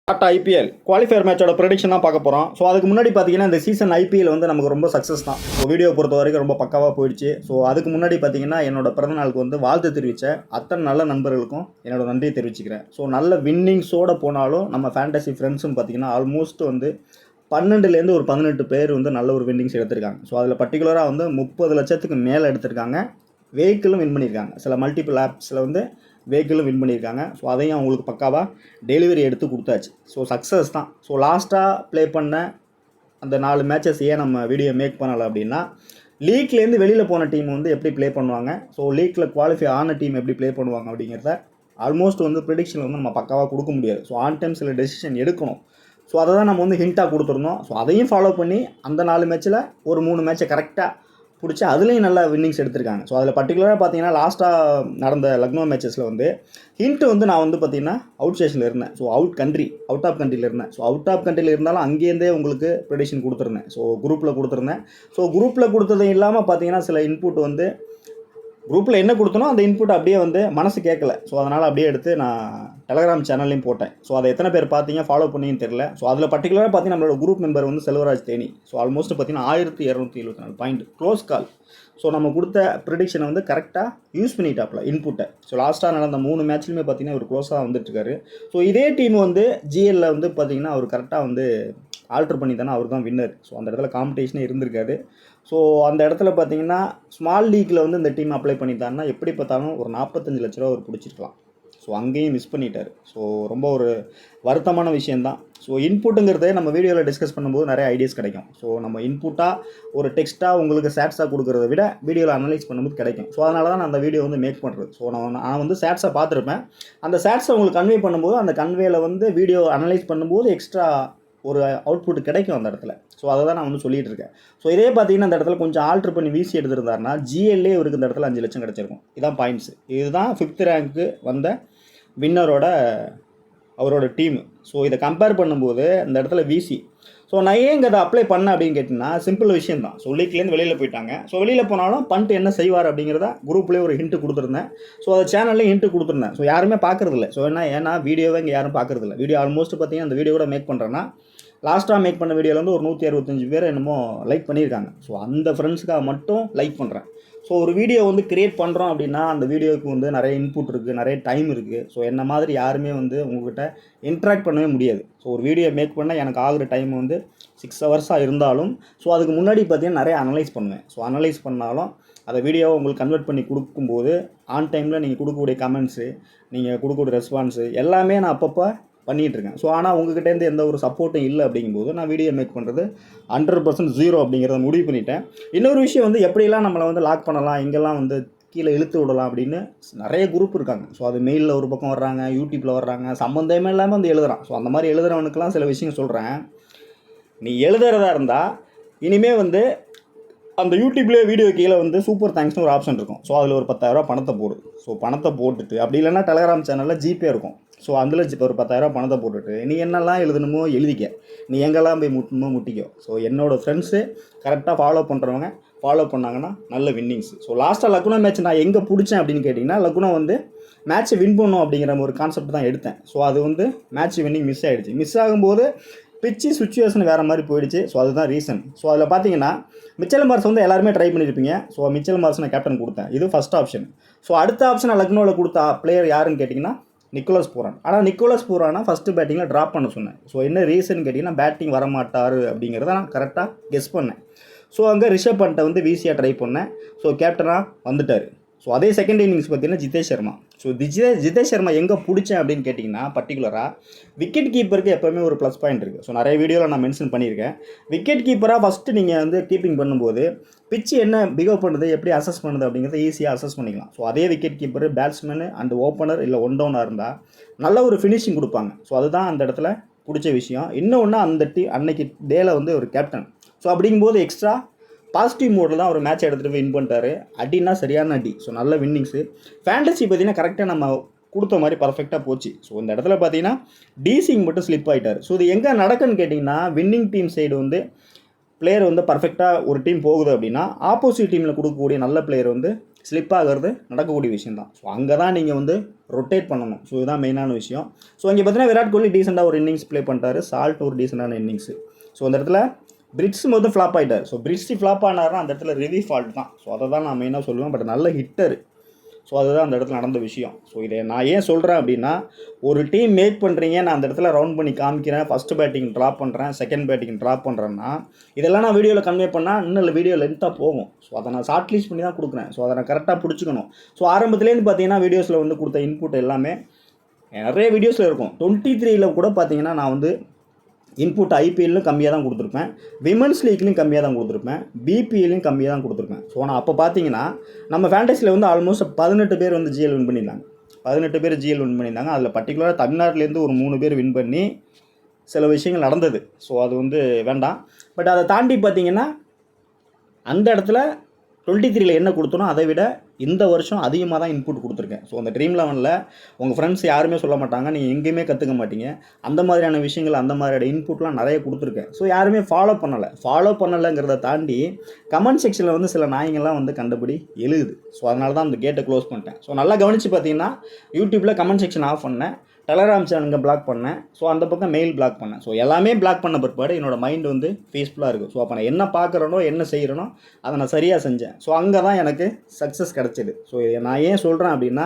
Tata IPL qualifier மேட்சோட prediction தான் பார்க்க போகிறோம். ஸோ அதுக்கு முன்னாடி பார்த்தீங்கன்னா இந்த சீசன் ஐபிஎல் வந்து நமக்கு ரொம்ப சக்ஸஸ் தான். ஸோ வீடியோ பொறுத்த வரைக்கும் ரொம்ப பக்காவாக போயிடுச்சு. ஸோ அதுக்கு முன்னாடி பார்த்தீங்கன்னா என்னோட பிறந்தநாளுக்கு வந்து வாழ்த்து தெரிவித்த அத்தனை நல்ல நண்பர்களுக்கும் என்னோட நன்றியை தெரிவிச்சுக்கிறேன். ஸோ நல்ல வின்னிங்ஸோடு போனாலும் நம்ம ஃபேண்டசி ஃப்ரெண்ட்ஸும் பார்த்தீங்கன்னா ஆல்மோஸ்ட் வந்து 12லேருந்து ஒரு 18 பேர் வந்து நல்ல ஒரு வின்னிங்ஸ் எடுத்திருக்காங்க. ஸோ அதில் பர்டிகுலராக வந்து 30 லட்சத்துக்கு மேலே எடுத்திருக்காங்க. வெஹிக்கிளும் வின் பண்ணியிருக்காங்க. சில மல்டிபிள் ஆப்ஸில் வந்து வெஹிக்கிளும் வின் பண்ணியிருக்காங்க. ஸோ அதையும் அவங்களுக்கு பக்காவாக டெலிவரி எடுத்து கொடுத்தாச்சு. ஸோ சக்ஸஸ் தான். ஸோ லாஸ்ட்டாக ப்ளே பண்ண அந்த 4 மேட்சஸ் ஏன் நம்ம வீடியோ மேக் பண்ணலை அப்படின்னா, லீக்லேருந்து வெளியில் போன டீம் வந்து எப்படி ப்ளே பண்ணுவாங்க, ஸோ லீக்கில் குவாலிஃபை ஆன டீம் எப்படி ப்ளே பண்ணுவாங்க அப்படிங்கிறத ஆல்மோஸ்ட் வந்து ப்ரிடிக்ஷன் வந்து நம்ம பக்காவாக கொடுக்க முடியாது. ஸோ ஆன் டைம் சில டெசிஷன் எடுக்கணும். ஸோ அதை தான் நம்ம வந்து ஹிண்ட்டாக கொடுத்துருந்தோம். ஸோ அதையும் ஃபாலோ பண்ணி அந்த 4 மேட்ச்சில் ஒரு 3 மேட்சை கரெக்டாக பிடிச்சி அதுலேயும் நல்லா வின்னிங்ஸ் எடுத்திருக்காங்க. ஸோ அதில் பர்டிகுலராக பார்த்தீங்கன்னா லாஸ்ட்டாக நடந்த லக்னோ மேட்சஸில் வந்து ஹிண்ட்டு வந்து நான் வந்து பார்த்தீங்கன்னா அவுட் ஸ்டேஷனில் இருந்தேன். ஸோ அவுட் ஆஃப் கண்ட்ரியில் இருந்தேன். ஸோ அவுட் ஆஃப் கண்ட்ரியில் இருந்தாலும் அங்கேருந்தே உங்களுக்கு ப்ரெடிக்ஷன் கொடுத்துருந்தேன். ஸோ குரூப்பில் கொடுத்துருந்தேன். ஸோ குரூப்பில் கொடுத்ததும் இல்லாமல் பார்த்தீங்கன்னா சில இன்புட் வந்து குரூப்பில் என்ன கொடுத்தனோ அந்த இன்புட் அப்படியே வந்து மனசு கேட்கல. ஸோ அதனால் அப்படியே எடுத்து நான் டெலகிராம் சேனல்லையும் போட்டேன். ஸோ அதை எத்தனை பேர் பார்த்தீங்க, ஃபாலோ பண்ணின்னு தெரியல. ஸோ அதில் பர்டிகுலராக பார்த்தீங்கன்னா நம்மளோட குரூப் மெம்பர் வந்து செல்வராஜ் தேனி. ஸோ ஆல்மோஸ்ட் பார்த்தீங்கன்னா 1274 பாயிண்ட் க்ளோஸ் கால். ஸோ நம்ம கொடுத்த ப்ரிடிக்ஷனை வந்து கரெக்டாக யூஸ் பண்ணிட்டாப்ல இன்புட்டை. ஸோ லாஸ்ட்டாக நடந்த 3 மேட்ச்லையுமே பார்த்தீங்கன்னா ஒரு க்ளோஸாக வந்துட்டுருக்காரு. ஸோ இதே டீம் வந்து ஜிஎல்ல வந்து பார்த்தீங்கன்னா அவர் கரெக்டாக வந்து ஆல்ட்ரு பண்ணி தானே அவர் தான் வின்னர். ஸோ அந்த இடத்துல காம்படிஷனே இருந்திருக்காது. ஸோ அந்த இடத்துல பார்த்தீங்கன்னா ஸ்மால் லீக்கில் வந்து இந்த டீம் அப்ளை பண்ணிட்டாருன்னா எப்படி பார்த்தாலும் ஒரு 45 லட்ச ரூபா அவர் பிடிச்சிருக்கலாம். ஸோ அங்கேயும் மிஸ் பண்ணிட்டார். ஸோ ரொம்ப ஒரு வருத்தமான விஷயந்தான். ஸோ இன்புட்டுங்கிறதே நம்ம வீடியோவில் டிஸ்கஸ் பண்ணும்போது நிறைய ஐடியாஸ் கிடைக்கும். ஸோ நம்ம இன்புட்டாக ஒரு டெக்ஸ்ட்டாக உங்களுக்கு சேட்ஸாக கொடுக்குறத விட வீடியோவில் அனலைஸ் பண்ணும்போது கிடைக்கும். ஸோ அதனால தான் நான் அந்த வீடியோ வந்து மேக் பண்ணுறது. ஸோ நான் வந்து சேட்ஸை பார்த்துருப்பேன். அந்த சேட்ஸை உங்களுக்கு கன்வே பண்ணும்போது அந்த கன்வேயில் வந்து வீடியோ அனலைஸ் பண்ணும்போது எக்ஸ்ட்ரா ஒரு அவுட்புட் கிடைக்கும் அந்த இடத்துல. ஸோ அதை தான் நான் வந்து சொல்லிகிட்டு இருக்கேன். ஸோ இதே பார்த்தீங்கன்னா அந்த இடத்துல கொஞ்சம் ஆல்ட்ரு பண்ணி வீசி எடுத்துருந்தாருன்னா ஜிஎல்லே இவருக்கு இந்த இடத்துல 5 லட்சம் கிடச்சிருக்கும். இதுதான் பாயிண்ட்ஸ். இதுதான் 5th ரேங்க்கு வந்த வின்னரோட அவரோட டீமு. ஸோ இதை கம்பேர் பண்ணும்போது இந்த இடத்துல விசி. ஸோ நான் ஏங்க அதை அப்ளை பண்ணேன் அப்படின்னு கேட்டிங்கன்னா சிம்பிள் விஷயம் தான். ஸோ லீக்லேருந்து வெளியில் போயிட்டாங்க. ஸோ வெளியில் போனாலும் பண்ணிட்டு என்ன செய்வார் அப்படிங்கிறத குரூப்லேயே ஒரு ஹிண்ட்டு கொடுத்துருந்தேன். ஸோ அதை சேனல்லேயும் ஹிண்ட்டு கொடுத்துருந்தேன். ஸோ யாருமே பார்க்குறதில்ல. ஸோ ஏன்னா வீடியோவை இங்கே யாரும் பார்க்குறதில்ல. வீடியோ ஆல்மோஸ்ட் பார்த்தீங்கன்னா அந்த வீடியோ கூட மேக் பண்ணுறேன்னா லாஸ்ட்டாக மேக் பண்ண வீடியோவில் வந்து ஒரு 165 பேர் என்னமோ லைக் பண்ணியிருக்காங்க. ஸோ அந்த ஃப்ரெண்ட்ஸுக்காக மட்டும் லைக் பண்ணுறேன். ஸோ ஒரு வீடியோ வந்து க்ரியேட் பண்ணுறோம் அப்படின்னா அந்த வீடியோவுக்கு வந்து நிறைய இன்புட் இருக்குது, நிறைய டைம் இருக்குது. ஸோ என்ன மாதிரி யாருமே வந்து உங்கள்கிட்ட இன்ட்ராக்ட் பண்ணவே முடியாது. ஸோ ஒரு வீடியோ மேக் பண்ண எனக்கு ஆகிற டைம் வந்து 6 ஹவர்ஸாக இருந்தாலும் ஸோ அதுக்கு முன்னாடி பார்த்தீங்கன்னா நிறைய அனலைஸ் பண்ணுவேன். ஸோ அனலைஸ் பண்ணாலும் அதை வீடியோவை உங்களுக்கு கன்வெர்ட் பண்ணி கொடுக்கும்போது ஆன் டைமில் நீங்கள் கொடுக்கக்கூடிய கமெண்ட்ஸு, நீங்கள் கொடுக்கக்கூடிய ரெஸ்பான்ஸு எல்லாமே நான் அப்பப்போ பண்ணிகிட்ருக்கேன். ஸோ ஆனால் உங்கள்கிட்டேருந்து எந்த ஒரு சப்போர்ட்டும் இல்லை அப்படிங்கும்போது நான் வீடியோ மேக் பண்ணுறது 100% 0 அப்படிங்கிறத முடிவு பண்ணிட்டேன். இன்னொரு விஷயம் வந்து எப்படிலாம் நம்மளை வந்து லாக் பண்ணலாம், இங்கெல்லாம் வந்து கீழே இழுத்து விடலாம் அப்படின்னு நிறைய குரூப் இருக்காங்க. ஸோ அது மெயிலில் ஒரு பக்கம் வர்றாங்க, யூடியூப்பில் வர்றாங்க, சம்மந்தமே இல்லாமல் வந்து எழுதுறான். ஸோ அந்த மாதிரி எழுதுறவனுக்கெல்லாம் சில விஷயம் சொல்கிறேன். நீ எழுதுறதா இருந்தால் இனிமேல் வந்து அந்த யூடியூப்லேயே வீடியோ கீழே வந்து சூப்பர் தேங்க்ஸ்னு ஒரு ஆப்ஷன் இருக்கும். ஸோ அதில் ஒரு 10,000 பணத்தை போடு. ஸோ பணத்தை போட்டுட்டு அப்படி இல்லைன்னா டெலகிராம் சேனலில் ஜிபே இருக்கும். ஸோ அதில் ஒரு 10,000 பணத்தை போட்டுட்டு நீ என்னெல்லாம் எழுதணுமோ எழுதிக்க, நீ எங்கெல்லாம் போய் முட்டணுமோ முட்டிக்கோ. ஸோ என்னோடய ஃப்ரெண்ட்ஸு கரெக்டாக ஃபாலோ பண்ணுறவங்க ஃபாலோ பண்ணாங்கன்னா நல்ல வின்னிங்ஸ். ஸோ லாஸ்ட்டாக லக்னோ மேட்ச் நான் எங்கே பிடிச்சேன் அப்படின்னு கேட்டிங்கன்னா லக்னோ வந்து மேட்ச்சை வின் பண்ணும் அப்படிங்கிற ஒரு கான்செப்ட் தான் எடுத்தேன். ஸோ அது வந்து மேட்ச் வின்னிங் மிஸ் ஆகிடுச்சு. மிஸ் ஆகும்போது பிச்சு சுச்சுவேஷன் வேறு மாதிரி போயிடுச்சு. ஸோ அதுதான் ரீசன். ஸோ அதில் பார்த்தீங்கன்னா மிச்சல் மார்ஸ் வந்து எல்லாருமே ட்ரை பண்ணியிருப்பீங்க. ஸோ மிச்சல் மார்ஸ் நான் கேப்டன் கொடுத்தேன். இது ஃபஸ்ட் ஆப்ஷன். ஸோ அடுத்த ஆப்ஷன் லக்னோவில் கொடுத்த பிளேயர் யாருன்னு கேட்டிங்கன்னா நிக்கோலஸ் பூரான். ஆனால் நிக்கோலஸ் பூரானை ஃபஸ்ட்டு பேட்டிங்கில் ட்ராப் பண்ண சொன்னேன். ஸோ என்ன ரீசன் கேட்டிங்கன்னா பேட்டிங் வரமாட்டார் அப்படிங்கிறத நான் கரெக்டாக கெஸ் பண்ணேன். ஸோ அங்கே ரிஷப் பண்ட்டை வந்து வீசியாக ட்ரை பண்ணேன். ஸோ கேப்டனாக வந்துட்டார். ஸோ அதே செகண்ட் இன்னிங்ஸ் பார்த்தீங்கன்னா ஜிதேஷ் சர்மா. ஸோ ஜிதேஷ் சர்மா எங்கே பிடிச்சேன் அப்படின்னு கேட்டிங்கன்னா பர்டிகுலராக விக்கெட் கீப்பருக்கு எப்போவுமே ஒரு ப்ளஸ் பாயிண்ட் இருக்குது. ஸோ நிறைய வீடியோவில் நான் மென்ஷன் பண்ணியிருக்கேன். விக்கெட் கீப்பராக ஃபஸ்ட்டு நீங்கள் வந்து கீப்பிங் பண்ணும்போது பிச்சு என்ன பிஹேவ் பண்ணுது, எப்படி அசஸ் பண்ணுது அப்படிங்கிறத ஈஸியாக அசஸ் பண்ணிக்கலாம். ஸோ அதே wicket keeper batsman and opener இல்லை ஒன் டவுனாக இருந்தால் நல்ல ஒரு ஃபினிஷிங் கொடுப்பாங்க. ஸோ அதுதான் அந்த இடத்துல பிடிச்ச விஷயம். இன்னொன்று அந்த அன்னைக்கு டேயில் வந்து ஒரு கேப்டன். ஸோ அப்படிங்கும்போது எக்ஸ்ட்ரா பாசிட்டிவ் மோடில் தான் ஒரு மேட்ச் எடுத்துகிட்டு போய் வின் பண்ணிட்டார். அடினா சரியான அடி. ஸோ நல்ல வின்னிங்ஸு. ஃபேண்டசி பார்த்தீங்கன்னா கரெக்டாக நம்ம கொடுத்த மாதிரி பர்ஃபெக்டாக போச்சு. ஸோ இந்த இடத்துல பார்த்தீங்கன்னா டிசிங் மட்டும் ஸ்லிப் ஆகிட்டார். ஸோ இது எங்கே நடக்குன்னு கேட்டிங்கன்னா வின்னிங் டீம் சைடு வந்து பிளேயர் வந்து பர்ஃபெக்டாக ஒரு டீம் போகுது அப்படின்னா ஆப்போசிட் டீமில் கொடுக்கக்கூடிய நல்ல பிளேயர் வந்து ஸ்லிப் ஆகிறது நடக்கக்கூடிய விஷயம் தான். ஸோ அங்கே தான் நீங்கள் வந்து ரொட்டேட் பண்ணணும். ஸோ இதுதான் மெயினான விஷயம். ஸோ இங்கே பார்த்தீங்கன்னா விராட் கோலி டீசெண்டாக ஒரு இன்னிங்ஸ் ப்ளே பண்ணிட்டாரு, சால்ட் ஒரு டீசெண்டான இன்னிங்ஸு. ஸோ அந்த இடத்துல பிரிட்ஸ் மொத்தம் ஃப்ளாப் ஆகிட்டார். ஸோ பிரிட்ஸ் ஃப்ளாப் ஆனார்னா அந்த இடத்துல ரிவி ஃபால்ட் தான். ஸோ அதை தான் நான் மெயினாக சொல்லுவேன். பட் நல்ல ஹிட்டர். ஸோ அதுதான் அந்த இடத்துல நடந்த விஷயம். ஸோ இதை நான் ஏன் சொல்கிறேன் அப்படின்னா, ஒரு டீம் மேக் பண்ணுறீங்க, நான் அந்த இடத்துல ரவுண்ட் பண்ணி காமிக்கிறேன், ஃபஸ்ட்டு பேட்டிங் ட்ராப் பண்ணுறேன், செகண்ட் பேட்டிங் ட்ராப் பண்ணுறேன்னா, இதெல்லாம் நான் வீடியோவில் கன்வே பண்ணால் இன்னும் வீடியோ லென்த்தாக போகும். ஸோ அதை நான் ஷார்ட் லிஸ்ட் பண்ணி தான் கொடுக்குறேன். ஸோ அதை நான் கரெக்டாக பிடிச்சிக்கணும். ஸோ ஆரம்பத்துலேருந்து பார்த்தீங்கன்னா வீடியோஸில் வந்து கொடுத்த இன்புட் எல்லாமே நிறைய வீடியோஸில் இருக்கும். 23ல் கூட பார்த்தீங்கன்னா நான் வந்து இன்புட் ஐபிஎல்லும் கம்மியாக தான் கொடுத்துருப்பேன், விமன்ஸ் லீக்லையும் கம்மியாக தான் கொடுத்துருப்பேன், பிபிஎல்லையும் கம்மியாக தான் கொடுத்துருப்பேன். ஸோ நான் அப்போ பார்த்தீங்கன்னா நம்ம ஃபேண்டஸியில் வந்து ஆல்மோஸ்ட் 18 பேர் வந்து ஜிஎல் வின் பண்ணியிருந்தாங்க. 18 பேர் ஜிஎல் வின் பண்ணியிருந்தாங்க. அதில் பர்டிகுலராக தமிழ்நாட்டிலேருந்து ஒரு 3 பேர் வின் பண்ணி சில விஷயங்கள் நடந்தது. ஸோ அது வந்து வேண்டாம். பட் அதை தாண்டி பார்த்தீங்கன்னா அந்த இடத்துல 23ல் என்ன கொடுத்தனோ அதை விட இந்த வருஷம் அதிகமாக தான் இன்புட் கொடுத்துருக்கேன். ஸோ அந்த ட்ரீம் 11ல் உங்கள் ஃப்ரெண்ட்ஸ் யாருமே சொல்ல மாட்டாங்க, நீங்கள் எங்கேயுமே கற்றுக்க மாட்டீங்க. அந்த மாதிரியான விஷயங்கள், அந்த மாதிரியான இன்புட்லாம் நிறைய கொடுத்துருக்கேன். ஸோ யாருமே ஃபாலோ பண்ணலைங்கிறத தாண்டி கமெண்ட் செக்ஷனில் வந்து சில நாய்ங்கள்லாம் வந்து கண்டபடி எழுதுது. ஸோ அதனால தான் அந்த கேட்டை க்ளோஸ் பண்ணிட்டேன். ஸோ நல்லா கவனித்து பார்த்தீங்கன்னா யூடியூப்பில் கமெண்ட் செக்ஷன் ஆஃப் பண்ணேன், டெலகிராம் சேனலுங்க பிளாக் பண்ணேன், ஸோ அந்த பக்கம் மெயில் பிளாக் பண்ணேன். ஸோ எல்லாமே பிளாக் பண்ண பிற்பாடு என்னோடய மைண்ட் வந்து பீஸ்ஃபுல்லாக இருக்குது. ஸோ அப்போ நான் என்ன பார்க்குறேனோ என்ன செய்கிறேனோ அதை நான் சரியாக செஞ்சேன். ஸோ அங்கே தான் எனக்கு சக்ஸஸ் கிடச்சிது. ஸோ நான் ஏன் சொல்கிறேன் அப்படின்னா,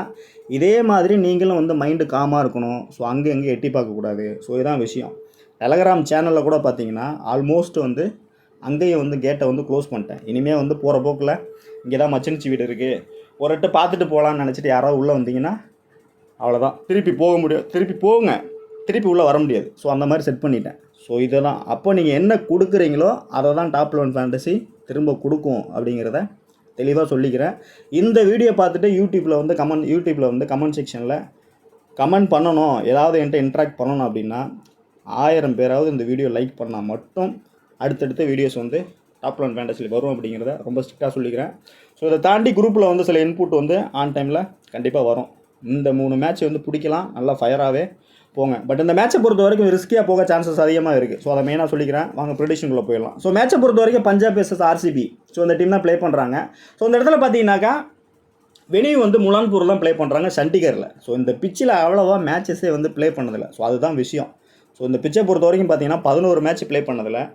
இதே மாதிரி நீங்களும் வந்து மைண்டு காமாக இருக்கணும். ஸோ அங்கே எட்டி பார்க்கக்கூடாது. ஸோ இதுதான் விஷயம். டெலகிராம் சேனலில் கூட பார்த்தீங்கன்னா ஆல்மோஸ்ட் வந்து அங்கேயும் வந்து கேட்டை வந்து க்ளோஸ் பண்ணிட்டேன். இனிமேல் வந்து போகிற போக்கில் இங்கே தான் மச்சினிச்சி வீடு இருக்குது, ஒரு ரெட்டு பார்த்துட்டு போகலான்னு நினச்சிட்டு யாராவது உள்ளே வந்தீங்கன்னா அவ்வளோதான், திருப்பி போக முடியாது, திருப்பி உள்ளே வர முடியாது. ஸோ அந்த மாதிரி செட் பண்ணிட்டேன். ஸோ இதெல்லாம் அப்போ நீங்கள் என்ன கொடுக்குறீங்களோ அதை தான் டாப் 11 ஃபேண்டசி திரும்ப கொடுக்கும் அப்படிங்கிறத தெளிவாக சொல்லிக்கிறேன். இந்த வீடியோ பார்த்துட்டு யூடியூப்பில் வந்து கமெண்ட் செக்ஷனில் கமெண்ட் பண்ணணும், ஏதாவது என்கிட்ட இன்ட்ராக்ட் பண்ணணும் அப்படின்னா 1000 பேராவது இந்த வீடியோ லைக் பண்ணால் மட்டும் அடுத்தடுத்த வீடியோஸ் வந்து டாப் 11 ஃபேண்டசியில் வரும் அப்படிங்கிறத ரொம்ப ஸ்ட்ரிக்டாக சொல்லிக்கிறேன். ஸோ இதை தாண்டி குரூப்பில் வந்து சில இன்புட் வந்து ஆன் டைமில் கண்டிப்பாக வரும். இந்த 3 மேட்ச் வந்து பிடிக்கலாம், நல்லா ஃபயராகவே போங்க. பட் இந்த மேட்சை பொறுத்த வரைக்கும் ரிஸ்கியாக போக சான்சஸ் அதிகமாக இருக்குது. ஸோ அதை மெயினாக சொல்லிக்கிறேன். வாங்க ப்ரெடிக்ஷனுக்குள்ளே போயிடலாம். ஸோ மேட்சை பொறுத்த வரைக்கும் பஞ்சாப் வெர்சஸ் ஆர்சிபி. ஸோ இந்த டீம் தான் ப்ளே பண்ணுறாங்க. ஸோ இந்த இடத்துல பார்த்தீங்கன்னாக்கா வெனியூ வந்து முலான்பூர் தான் ப்ளே பண்ணுறாங்க, சண்டிகரில். ஸோ இந்த பிச்சில் அவ்வளோவா மேட்சஸே வந்து ப்ளே பண்ணதில்லை. ஸோ அதுதான் விஷயம். ஸோ இந்த பிச்சை பொறுத்த வரைக்கும் பார்த்தீங்கன்னா 11 மேட்ச் ப்ளே பண்ணதில்லை,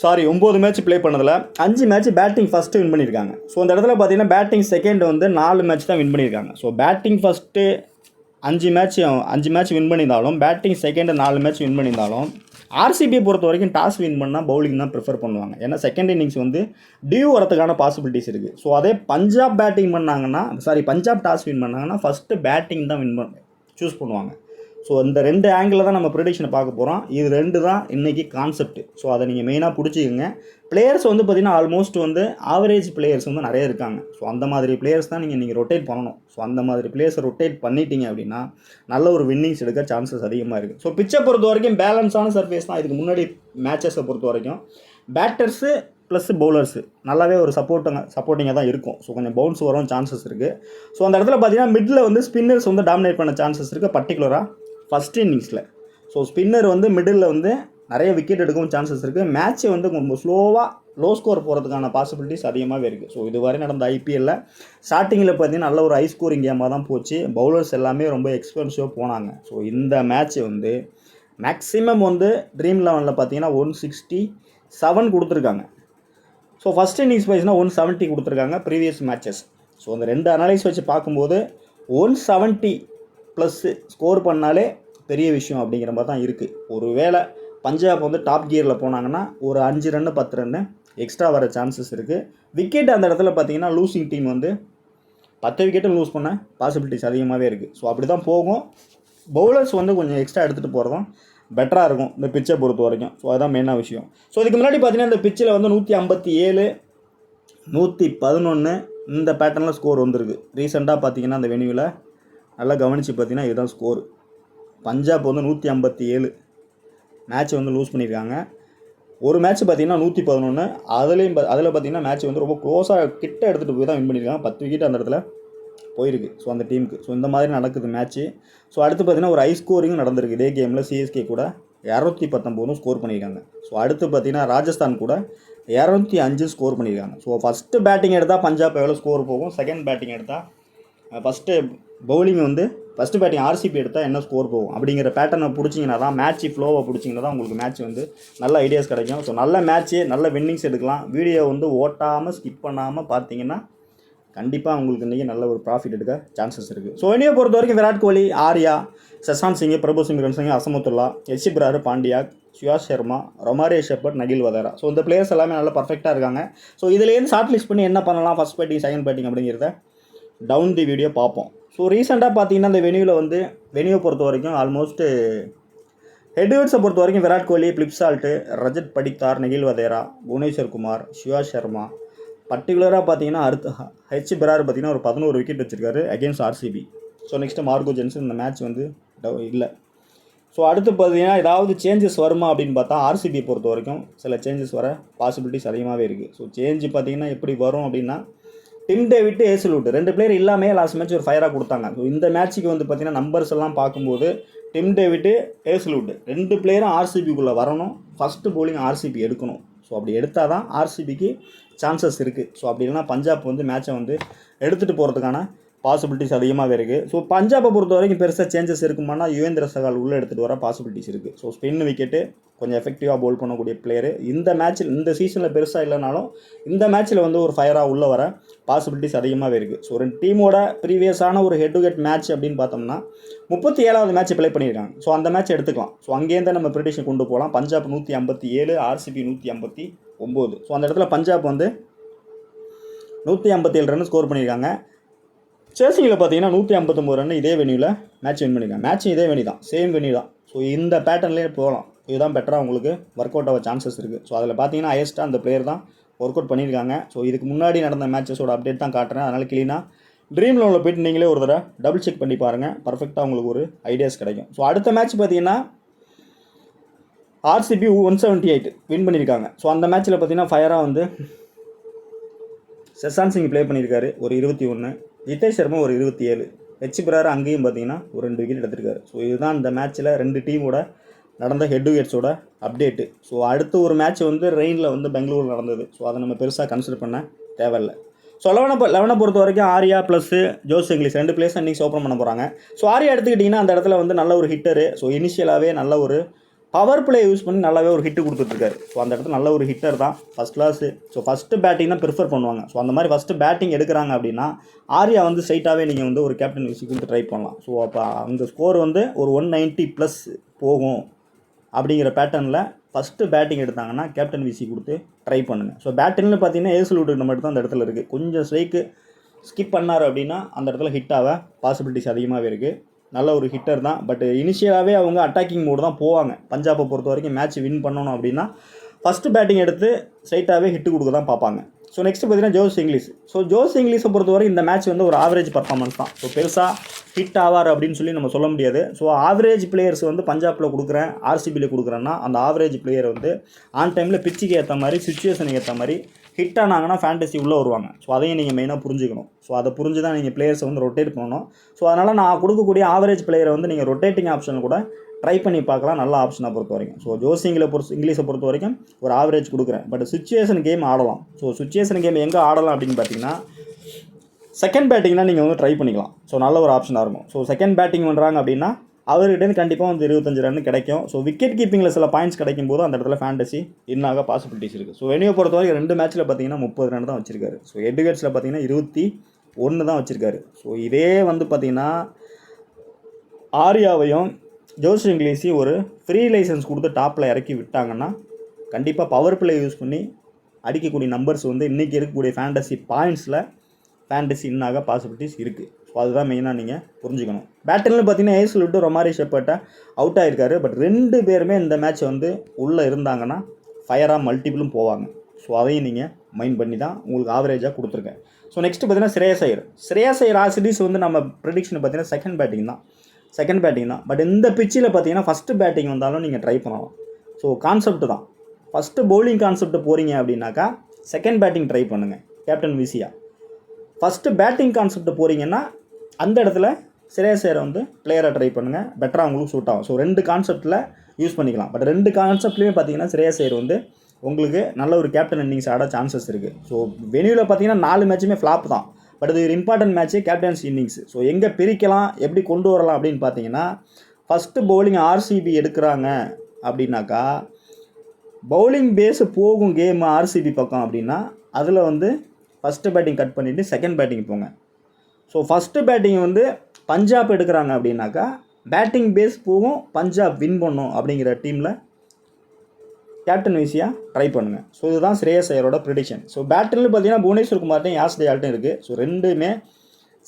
9 மேட்ச் ப்ளே பண்ணதில் 5 மேட்ச் பேட்டிங் ஃபஸ்ட்டு வின் பண்ணியிருக்காங்க. ஸோ அந்த இடத்துல பார்த்தீங்கன்னா பேட்டிங் செகண்ட் வந்து 4 மேட்ச் தான் வின் பண்ணியிருக்காங்க. So batting first 5 match win பண்ணியிருந்தாலும், பேட்டிங் செகண்டு 4 மேட்ச் வின் பண்ணியிருந்தாலும், ஆர்சிபியை பொறுத்த வரைக்கும் டாஸ் வின் பண்ணால் பவுலிங் தான் ப்ரிஃபர் பண்ணுவாங்க. ஏன்னா செகண்ட் இன்னிங்ஸ் வந்து டியூ வரதுக்கான பாசிபிலிட்டிஸ் இருக்குது. ஸோ அதே பஞ்சாப் டாஸ் வின் பண்ணாங்கன்னா ஃபஸ்ட்டு பேட்டிங் தான் சூஸ் பண்ணுவாங்க. ஸோ இந்த 2 ஆங்கிளில் தான் நம்ம ப்ரெடிக்ஷனை பார்க்க போகிறோம். இது 2 தான் இன்றைக்கி கான்செப்ட். ஸோ அதை நீங்கள் மெயினாக பிடிச்சிக்கோங்க. பிளேயர்ஸ் வந்து பார்த்திங்கன்னா ஆல்மோஸ்ட் வந்து ஆவரேஜ் பிளேயர்ஸ் வந்து நிறைய இருக்காங்க. ஸோ அந்த மாதிரி பிளேயர்ஸ் தான் நீங்கள் ரொட்டேட் பண்ணணும். ஸோ அந்த மாதிரி பிளேயர்ஸை ரொட்டேட் பண்ணிட்டீங்க அப்படின்னா நல்ல ஒரு வின்னிங்ஸ் எடுக்க சான்சஸ் அதிகமாக இருக்குது. ஸோ பிச்சை பொறுத்த வரைக்கும் பேலன்ஸான சர்ஃபேஸ் தான். இதுக்கு முன்னாடி மேட்சஸை பொறுத்த வரைக்கும் பேட்டர்ஸு ப்ளஸ் பவுலர்ஸு நல்லாவே ஒரு சப்போர்ட்டிங்காக தான் இருக்கும். ஸோ கொஞ்சம் பவுன்ஸ் வரும் சான்சஸ் இருக்குது. ஸோ அந்த இடத்துல பார்த்தீங்கன்னா மிடில் வந்து ஸ்பின்னர்ஸ் வந்து டாமினேட் பண்ண சான்சஸ் இருக்குது, பர்டிகுலராக ஃபஸ்ட் இன்னிங்ஸில். ஸோ ஸ்பின்னர் வந்து மிடில் வந்து நிறைய விக்கெட் எடுக்கவும் சான்சஸ் இருக்குது. மேட்ச்சை வந்து ரொம்ப ஸ்லோவாக லோ ஸ்கோர் போகிறதுக்கான பாசிபிலிட்டிஸ் அதிகமாகவே இருக்குது. ஸோ இதுவரை நடந்த ஐபிஎல்லில் ஸ்டார்டிங்கில் பார்த்தீங்கன்னா நல்ல ஒரு ஹை ஸ்கோரிங் கேமாக தான் போச்சு. பவுலர்ஸ் எல்லாமே ரொம்ப எக்ஸ்பென்சிவாக போனாங்க. ஸோ இந்த மேட்ச் வந்து மேக்ஸிமம் வந்து ட்ரீம் 11ல் பார்த்தீங்கன்னா 167 கொடுத்துருக்காங்க. ஸோ ஃபஸ்ட் இன்னிங்ஸ் வைஸ்னால் 170 கொடுத்துருக்காங்க ப்ரீவியஸ் மேட்சஸ். ஸோ அந்த 2 அனலைஸ் வச்சு பார்க்கும்போது 170 ப்ளஸ்ஸு ஸ்கோர் பண்ணாலே பெரிய விஷயம் அப்படிங்கிற மாதிரி தான் இருக்குது. ஒரு வேளை பஞ்சாப் வந்து டாப் கியரில் போனாங்கன்னா ஒரு 5 ரன்னு 10 ரன்னு எக்ஸ்ட்ரா வர சான்சஸ் இருக்குது. விக்கெட் அந்த இடத்துல பார்த்தீங்கன்னா லூசிங் டீம் வந்து 10 விக்கெட்டும் லூஸ் பண்ண பாசிபிலிட்டிஸ் அதிகமாகவே இருக்குது. ஸோ அப்படி தான் போகும். பவுலர்ஸ் வந்து கொஞ்சம் எக்ஸ்ட்ரா எடுத்துகிட்டு போகிறதும் பெட்டராக இருக்கும் இந்த பிச்சை பொறுத்த வரைக்கும். ஸோ அதுதான் மெயினான விஷயம். ஸோ இதுக்கு முன்னாடி பார்த்தீங்கன்னா இந்த பிச்சில் வந்து 157 111 இந்த பேட்டர்னில் ஸ்கோர் வந்திருக்கு. ரீசெண்டாக பார்த்தீங்கன்னா அந்த வெனியூவில் நல்லா கவனித்து பார்த்தீங்கன்னா இதுதான் ஸ்கோர். பஞ்சாப் வந்து 157 மேட்ச் வந்து லூஸ் பண்ணியிருக்காங்க. ஒரு மேட்ச் பார்த்தீங்கன்னா 111, அதில் பார்த்தீங்கன்னா மேட்ச் வந்து ரொம்ப க்ளோஸாக கிட்ட எடுத்துகிட்டு போய் தான் வின் பண்ணியிருக்காங்க. 10 விக்கெட் அந்த இடத்துல போயிருக்கு. ஸோ அந்த டீமுக்கு ஸோ இந்த மாதிரி நடக்குது மேட்ச்சு. ஸோ அடுத்து பார்த்தீங்கன்னா ஒரு ஹை ஸ்கோரிங்கும் நடந்திருக்கு. இதே கேமில் சிஎஸ்கே கூட 219 ஸ்கோர் பண்ணியிருக்காங்க. ஸோ அடுத்து பார்த்தீங்கன்னா ராஜஸ்தான் கூட 205 ஸ்கோர் பண்ணியிருக்காங்க. ஸோ ஃபஸ்ட்டு பேட்டிங் எடுத்தால் பஞ்சாப் எவ்வளோ ஸ்கோர் போகும், செகண்ட் பேட்டிங் எடுத்தால் ஃபஸ்ட்டு பவுலிங் வந்து ஃபஸ்ட்டு பேட்டிங் ஆர்சிபி எடுத்தால் என்ன ஸ்கோர் போகும் அப்படிங்கிற பேட்டர்னை பிடிச்சிங்கன்னா தான், மேட்ச் ஃப்ளோவை பிடிச்சிங்கன்னா தான் உங்களுக்கு மேட்ச் வந்து நல்ல ஐடியாஸ் கிடைக்கும். ஸோ நல்ல மேட்ச்சு, நல்ல வின்னிங்ஸ் எடுக்கலாம். வீடியோ வந்து ஓட்டாமல் ஸ்கிப் பண்ணாமல் பார்த்தீங்கன்னா கண்டிப்பாக உங்களுக்கு இன்றைக்கி நல்ல ஒரு ப்ராஃபிட் எடுக்க சான்சஸ் இருக்குது. ஸோ இனியை பொறுத்த வரைக்கும் விராட் கோலி, ஆர்யா, சசாந்த் சிங், பிரபு சிம்ரன் சிங், அசமத்துல்லா, யஷ் பிரார், பாண்டியா, சுயாஷ் சர்மா, ரொமாரே ஷெப்பர்ட், நகில் வதேரா. ஸோ இந்த பிளேயர்ஸ் எல்லாமே நல்லா பர்ஃபெக்டாக இருக்காங்க. ஸோ இதுலேருந்து ஷார்ட் லிஸ்ட் பண்ணி என்ன பண்ணலாம், ஃபஸ்ட் பேட்டிங் செகண்ட் பேட்டிங் அப்படிங்கிறத டவுன் தி வீடியோ பார்ப்போம். ஸோ ரீசெண்டாக பார்த்தீங்கன்னா இந்த வெனியூவை பொறுத்த வரைக்கும் ஆல்மோஸ்ட்டு ஹெட்வேர்ட்ஸை பொறுத்த வரைக்கும் விராட் கோலி, பிளிப்சால்ட்டு, ரஜத் படித்தார், நகில் வதேரா, புவனேஸ்வர் குமார், சுயாஷ் சர்மா, பர்டிகுலராக பார்த்தீங்கன்னா ஹெச் பிரார் பார்த்தீங்கன்னா ஒரு 11 விக்கெட் வச்சிருக்காரு against RCB. So next Marco Jansen இந்த மேட்ச் வந்து இல்லை. ஸோ அடுத்து பார்த்தீங்கன்னா ஏதாவது சேஞ்சஸ் வருமா அப்படின்னு பார்த்தா ஆர்சிபி பொறுத்த வரைக்கும் சில சேஞ்சஸ் வர பாசிபிலிட்டிஸ் அதிகமாகவே இருக்குது. ஸோ சேஞ்சு பார்த்தீங்கன்னா எப்படி வரும் அப்படின்னா, டிம் டேவிட், ஏசலூட் 2 பிளேயர் இல்லாமே லாஸ்ட் மேட்ச் ஒரு ஃபயராக கொடுத்தாங்க. ஸோ இந்த மேட்ச்சுக்கு வந்து பார்த்தீங்கன்னா நம்பர்ஸ் எல்லாம் பார்க்கும்போது டிம் டேவிட், ஏசலூட் 2 பிளேயரும் ஆர்சிபிக்குள்ளே வரணும். ஃபஸ்ட்டு பவுலிங் ஆர்சிபி எடுக்கணும். ஸோ அப்படி எடுத்தால் தான் ஆர்சிபிக்கு சான்சஸ் இருக்குது. ஸோ அப்படி இல்லைனா பஞ்சாப் வந்து மேட்சை வந்து எடுத்துகிட்டு போகிறதுக்கான பாசிபிலிட்டிஸ் அதிகமாகவே இருக்குது. ஸோ பஞ்சாபை பொறுத்த வரைக்கும் பெருசாக சேஞ்சஸ் இருக்குமானா யுவேந்திர சகால் உள்ளே எடுத்துகிட்டு வர பாசிபிலிட்டிஸ் இருக்குது. ஸோ ஸ்பின் விக்கெட்டு கொஞ்சம் எஃபெக்டிவாக பவுல் பண்ணக்கூடிய பிளேயரு இந்த மேட்ச்சில், இந்த சீசனில் பெருசாக இல்லைனாலும் இந்த மேட்ச்சில் வந்து ஒரு ஃபயராக உள்ளே வர பாசிபிலிட்டிஸ் அதிகமாகவே இருக்குது. ஸோ 2 டீமோட ப்ரீவியஸான ஒரு ஹெட் டு ஹெட் மேட்ச் அப்படின்னு பார்த்தோம்னா 37வது மேட்ச் ப்ளே பண்ணியிருக்காங்க. ஸோ அந்த மேட்ச் எடுத்துக்கலாம். ஸோ அங்கேருந்து நம்ம ப்ரிடிக்ஷன் கொண்டு போகலாம். பஞ்சாப் 157, ஆர்சிபி 159. ஸோ அந்த இடத்துல பஞ்சாப் வந்து 157 ரன் ஸ்கோர் பண்ணியிருக்காங்க. சேசிங்கில் பார்த்தீங்கன்னா 159 ரன் இதே வெனியூவில் மேட்ச் வின் பண்ணியிருக்காங்க. மேட்சும் இதே வெனி தான், சேம் வெனி தான். ஸோ இந்த பேட்டர்ன்லேயே போகலாம். இதுதான் பெட்டராக உங்களுக்கு ஒர்க் அவுட் ஆக சான்சஸ் இருக்குது. ஸோ அதில் பார்த்தீங்கன்னா ஹையஸ்ட்டாக அந்த பிளேயர் தான் ஒர்க் அவுட் பண்ணியிருக்காங்க. ஸோ இதுக்கு முன்னாடி நடந்த மேட்சஸோட அப்டேட் தான் காட்டுறேன். அதனால் கிளீனாக ட்ரீம் லோனில் போய்ட்டு நீங்களே ஒரு தடவை டபுள் செக் பண்ணி பாருங்கள். பர்ஃபெக்டாக உங்களுக்கு ஒரு ஐடியாஸ் கிடைக்கும். ஸோ அடுத்த மேட்ச் பார்த்தீங்கன்னா ஆர்சிபி 178 வின் பண்ணியிருக்காங்க. ஸோ அந்த மேட்ச்சில் பார்த்தீங்கன்னா ஃபயராக வந்து சசாந்த் சிங் ப்ளே பண்ணியிருக்காரு ஒரு 21, ஜிதேஷ் சர்மா ஒரு 27, ஹெச் பிரார் அங்கேயும் பார்த்தீங்கன்னா ஒரு 2 விக்கெட் எடுத்திருக்காரு. ஸோ இதுதான் இந்த மேட்ச்சில் 2 டீமோட நடந்த ஹெட் டு ஹெட்ஸோட அப்டேட்டு. ஸோ அடுத்து ஒரு மேட்ச் வந்து ரெயினில் வந்து பெங்களூர் நடந்தது. ஸோ அதை நம்ம பெருசாக கன்சிடர் பண்ண தேவையில்லை. ஸோ 11 பொறுத்த வரைக்கும் Arya plus Jose English 2 place இன்றைக்கி ஓப்பன் பண்ண போகிறாங்க. ஸோ ஆர்யா எடுத்துக்கிட்டிங்கன்னா அந்த இடத்துல வந்து நல்ல ஒரு ஹிட்டரு. ஸோ இனிஷியலாகவே நல்ல ஒரு பவர் பிளே யூஸ் பண்ணி நல்லாவே ஒரு ஹிட்டு கொடுத்துட்ருக்காரு. ஸோ அந்த இடத்துல நல்ல ஒரு ஹிட்டர் தான், first class. So first batting தான் ப்ரிஃபர் பண்ணுவாங்க. ஸோ அந்த மாதிரி ஃபஸ்ட்டு பேட்டிங் எடுக்கிறாங்க அப்படின்னா ஆர்யா வந்து ஸ்ட்ரைட்டாகவே நீங்கள் வந்து ஒரு கேப்டன் விசிக்கு வந்து ட்ரை பண்ணலாம். ஸோ அப்போ அந்த ஸ்கோர் வந்து ஒரு 190+ போகும் அப்படிங்கிற பேட்டர்னில் ஃபஸ்ட்டு பேட்டிங் எடுத்தாங்கன்னா கேப்டன் விசி கொடுத்து ட்ரை பண்ணுங்கள். ஸோ பேட்டிங்னு பார்த்தீங்கன்னா ஏசலூட்டுக்கு மட்டும் தான் அந்த இடத்துல இருக்குது. கொஞ்சம் ஸ்ட்ரைக்கு ஸ்கிப் பண்ணார் அப்படின்னா அந்த இடத்துல ஹிட் ஆக பாசிபிலிட்டிஸ் அதிகமாகவே இருக்குது. நல்ல ஒரு ஹிட்டர் தான். பட் இனிஷியலாகவே அவங்க அட்டாக்கிங் மோடு தான் போவாங்க. பஞ்சாபை பொறுத்த வரைக்கும் மேட்ச் வின் பண்ணணும் அப்படின்னா ஃபஸ்ட்டு பேட்டிங் எடுத்து ஸ்ட்ரைட்டாகவே ஹிட்டு கொடுக்க தான் பார்ப்பாங்க. ஸோ நெக்ஸ்ட்டு பார்த்தீங்கன்னா ஜோஸ் இங்கிலீஷ். ஸோ ஜோஸ் இங்கிலீஷை பொறுத்தவரை இந்த மேட்ச் வந்து ஒரு ஆவரேஜ் பர்ஃபார்மன்ஸ் தான். ஸோ பெருசாக ஹிட் ஆவார் அப்படின்னு சொல்லி நம்ம சொல்ல முடியாது. ஸோ ஆவரேஜ் பிளேயர்ஸ் வந்து பஞ்சாபில் கொடுக்குறேன், ஆர்சிபியில் கொடுக்குறேன்னா அந்த ஆவரேஜ் பிளேயர் வந்து ஆன் டைமில் பிச்சுக்கு ஏற்ற மாதிரி, சுச்சுவேஷனுக்கு ஏற்ற மாதிரி ஹிட் ஆனாங்கன்னா ஃபேண்டசி உள்ளே வருவாங்க. ஸோ அதையும் நீங்கள் மெயினாக புரிஞ்சுக்கணும். ஸோ அதை புரிஞ்சு தான் நீங்கள் பிளேயர்ஸை வந்து ரொட்டேட் பண்ணணும். ஸோ அதனால் நான் கொடுக்கக்கூடிய ஆவரேஜ் பிளேயரை வந்து நீங்கள் ரொட்டேட்டிங் ஆப்ஷன் கூட ட்ரை பண்ணி பார்க்கலாம். நல்ல ஆப்ஷனை பொறுத்த வரைக்கும். ஸோ இங்கிலீஷை பொறுத்த வரைக்கும் ஒரு ஆவரேஜ் கொடுக்குறேன். பட் சுச்சுவேஷன் கேம் ஆடலாம். ஸோ சுச்சுவேஷன் கேம் எங்கே ஆடலாம் அப்படின்னு பார்த்தீங்கன்னா செகண்ட் பேட்டிங்னா நீங்கள் வந்து ட்ரை பண்ணிக்கலாம். ஸோ நல்ல ஒரு ஆப்ஷனாக இருக்கும். ஸோ செகண்ட் பேட்டிங் பண்ணுறாங்க அப்படின்னா அவர்கிட்ட கண்டிப்பாக வந்து 25 ரன் கிடைக்கும். ஸோ விக்கெட் கீப்பிங்கில் சில பாயிண்ட்ஸ் கிடைக்கும் போது அந்த இடத்துல ஃபேண்டசி இன்னாக பாசிபிலிட்டிஸ் இருக்குது. ஸோ வெனியூவை பொறுத்த வரைக்கும் 2 மேட்ச்சில் பார்த்தீங்கன்னா 30 ரன் தான் வச்சிருக்காரு. ஸோ ஹெட் டு ஹெட்ஸில் பார்த்தீங்கன்னா 21 தான் வச்சிருக்காரு. ஸோ இதே வந்து பார்த்தீங்கன்னா ஆர்யாவையும் ஜோஸ் இங்கிலீஷையும் ஒரு ஃப்ரீ லைசன்ஸ் கொடுத்து டாப்பில் இறக்கி விட்டாங்கன்னா கண்டிப்பாக பவர் பிளே யூஸ் பண்ணி அடிக்கக்கூடிய நம்பர்ஸ் வந்து இன்றைக்கி இருக்கக்கூடிய ஃபேண்டசி பாயிண்ட்ஸில் ஃபேண்டசி இன்னாக பாசிபிலிட்டிஸ் இருக்குது. ஸோ அதுதான் மெயினாக நீங்கள் புரிஞ்சுக்கணும். பேட்டிங்னு பார்த்தீங்கன்னா ஏசலூட்டு, ரொமாரி ஷெப்பர்ட்டை அவுட் ஆகிருக்காரு. பட் 2 பேருமே இந்த மேட்ச் வந்து உள்ளே இருந்தாங்கன்னா ஃபயராக மல்டிபிளும் போவாங்க. ஸோ அதையும் நீங்கள் மைண்ட் பண்ணி தான் உங்களுக்கு ஆவரேஜாக கொடுத்துருக்கேன். ஸோ நெக்ஸ்ட்டு பார்த்தீங்கன்னா ஸ்ரேயாஸ் ஐயர் ஆர்சிடிஸ் வந்து நம்ம ப்ரெடிக்ஷன் பார்த்தீங்கன்னா செகண்ட் பேட்டிங் தான். பட் இந்த பிச்சில் பார்த்தீங்கன்னா ஃபஸ்ட்டு பேட்டிங் வந்தாலும் நீங்கள் ட்ரை பண்ணலாம். ஸோ கான்செப்ட் தான். ஃபஸ்ட்டு பவுலிங் கான்செப்ட் போகிறீங்க அப்படின்னாக்கா செகண்ட் பேட்டிங் ட்ரை பண்ணுங்கள் captain Visia. First batting concept போகிறீங்கன்னா அந்த இடத்துல ஸ்ரேயாஸ் ஐயரை வந்து பிளேயரை ட்ரை பண்ணுங்கள். பெட்டராக உங்களுக்கு சூட் ஆகும். ஸோ 2 கான்செப்ட்டில் யூஸ் பண்ணிக்கலாம். பட் 2 கான்செப்ட்லேயுமே பார்த்தீங்கன்னா ஸ்ரேயாஸ் ஐயர் வந்து உங்களுக்கு நல்ல ஒரு கேப்டன் இன்னிங்ஸ் ஆட சான்சஸ் இருக்குது. ஸோ வெனியூவில் பார்த்தீங்கன்னா 4 மேட்சுமே ஃப்ளாப் தான். பட் இது ஒரு important match, captains innings. So எங்கே பிரிக்கலாம், எப்படி கொண்டு வரலாம் அப்படின்னு பார்த்தீங்கன்னா, ஃபஸ்ட்டு பவுலிங் ஆர்சிபி எடுக்கிறாங்க அப்படின்னாக்கா, பவுலிங் பேஸு போகும் கேம் ஆர்சிபி பக்கம் அப்படின்னா, அதில் வந்து ஃபஸ்ட்டு பேட்டிங் கட் பண்ணிவிட்டு செகண்ட் பேட்டிங் போங்க. ஸோ ஃபஸ்ட்டு பேட்டிங் வந்து பஞ்சாப் எடுக்கிறாங்க அப்படின்னாக்கா, பேட்டிங் பேஸ் போகும், பஞ்சாப் வின் பண்ணும் அப்படிங்கிற டீமில் கேப்டன் வைஸியாக ட்ரை பண்ணுங்கள். ஸோ இதுதான் ஸ்ரேயஸ் ஐயரோட ப்ரிடிக்ஷன். ஸோ பேட்டிங்னு பார்த்தீங்கன்னா புவனேஸ்வர் குமார்ட்டையும் யாஷ் தயால்ட்டும் இருக்குது. ஸோ ரெண்டுமே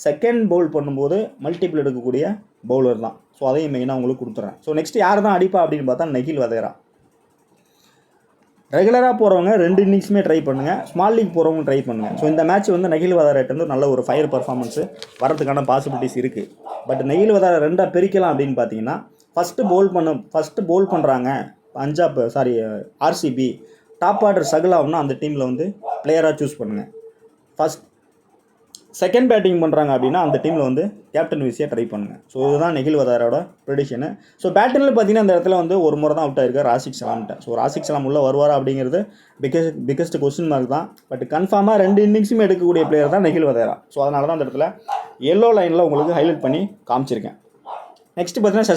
செகண்ட் பவுல் பண்ணும்போது மல்டிபிள் எடுக்கக்கூடிய பவுலர் தான். ஸோ அதையும் மெயினாக உங்களுக்கு கொடுத்துட்றேன். ஸோ நெக்ஸ்ட் யார் தான் அடிப்பா அப்படின்னு பார்த்தா நகில் வதேரா. ரெகுலராக போகிறவங்க 2 இன்னிங்ஸுமே ட்ரை பண்ணுங்கள், ஸ்மால் லீக் போகிறவங்க ட்ரை பண்ணுங்கள். ஸோ இந்த மேட்ச் வந்து நகில் வதேராட்டேருந்து நல்ல ஒரு ஃபயர் பர்ஃபார்மன்ஸு வரதுக்கான பாசிபிலிட்டிஸ் இருக்குது. பட் நகில் வதேரா 2 பிரிக்கலாம் அப்படின்னு பார்த்தீங்கன்னா, ஃபஸ்ட்டு பவுல் பண்ணுறாங்க ஆர்சிபி, டாப் ஆர்டர் ஸ்ட்ரகிள் ஆகும்னா அந்த டீமில் வந்து பிளேயராக சூஸ் பண்ணுங்கள். செகண்ட் பேட்டிங் பண்ணுறாங்க அப்படின்னா அந்த டீமில் வந்து கேப்டன் வைஸியாக ட்ரை பண்ணுங்கள். ஸோ இதுதான் நகில் வதேராவோட ப்ரெடிக்ஷனு. ஸோ பேட்டிங்கில் பார்த்தீங்கன்னா இந்த இடத்துல வந்து ஒரு முறை தான் அவுட் ஆயிருக்கார் ராஷிக் சலாம்கிட்ட. ஸோ ராஷிக் சலாம் உள்ளே வருவாரா அப்படிங்கிறது பிக்கஸ்ட் கொஸ்டின் மார்க் தான். பட் கன்ஃபார்மாக 2 இன்னிங்ஸுமே எடுக்கக்கூடிய பிளேயர் தான் நகில் வதேரா. ஸோ அதனால தான் அந்த இடத்துல எல்லோ லைனில் உங்களுக்கு ஹைலைட் பண்ணி காமிச்சிருக்கேன். நெக்ஸ்ட் பார்த்தீங்கன்னா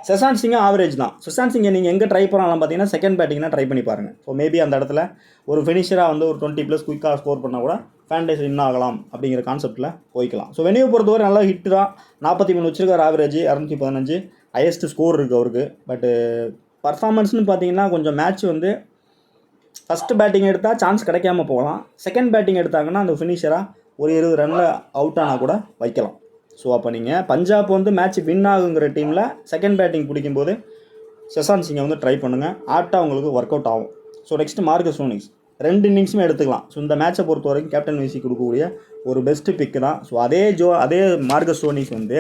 செசான் சிங்கும் ஆவரேஜ் தான். செசான் சிங்கை நீங்கள் எங்கே ட்ரை பண்ணலாம் பார்த்தீங்கன்னா செகண்ட் பேட்டிங்னா ட்ரை பண்ணி பாருங்கள். ஸோ மேபி அந்த இடத்துல ஒரு ஃபினிஷராக வந்து ஒரு 20+ குயிக்காக ஸ்கோர் பண்ணால் கூட ஃபேண்டேசி வின் ஆகலாம் அப்படிங்கிற கான்செப்ட்டில் போய்க்கலாம். ஸோ வெனியூ பொறுத்தவரை நல்லா ஹிட்டு தான். 43 வச்சிருக்கார் ஆவரேஜ், 615 ஹையஸ்ட் ஸ்கோர் இருக்குது அவருக்கு. பட்டு பர்ஃபார்மன்ஸ்னு பார்த்தீங்கன்னா கொஞ்சம் மேட்ச் வந்து ஃபஸ்ட்டு பேட்டிங் எடுத்தால் சான்ஸ் கிடைக்காம போகலாம். செகண்ட் பேட்டிங் எடுத்தாங்கன்னா அந்த ஃபினிஷராக ஒரு 20 ரனில் அவுட் ஆனால் கூட வைக்கலாம். ஸோ அப்போ நீங்கள் பஞ்சாப் வந்து மேட்ச் வின் ஆகுங்கிற டீமில் செகண்ட் பேட்டிங் பிடிக்கும்போது செசான் சிங்கை வந்து ட்ரை பண்ணுங்கள், ஆட்டாக உங்களுக்கு ஒர்க் அவுட் ஆகும். ஸோ நெக்ஸ்ட் மார்கஸ் ஸ்டோனிஸ் 2 இன்னிங்ஸுமே எடுத்துக்கலாம். ஸோ இந்த மேட்சை பொறுத்த வரைக்கும் கேப்டன் வைஸி கொடுக்கக்கூடிய ஒரு பெஸ்ட்டு பிக்கு தான். ஸோ அதே மார்கஸ் ஸ்டோனிஸ் வந்து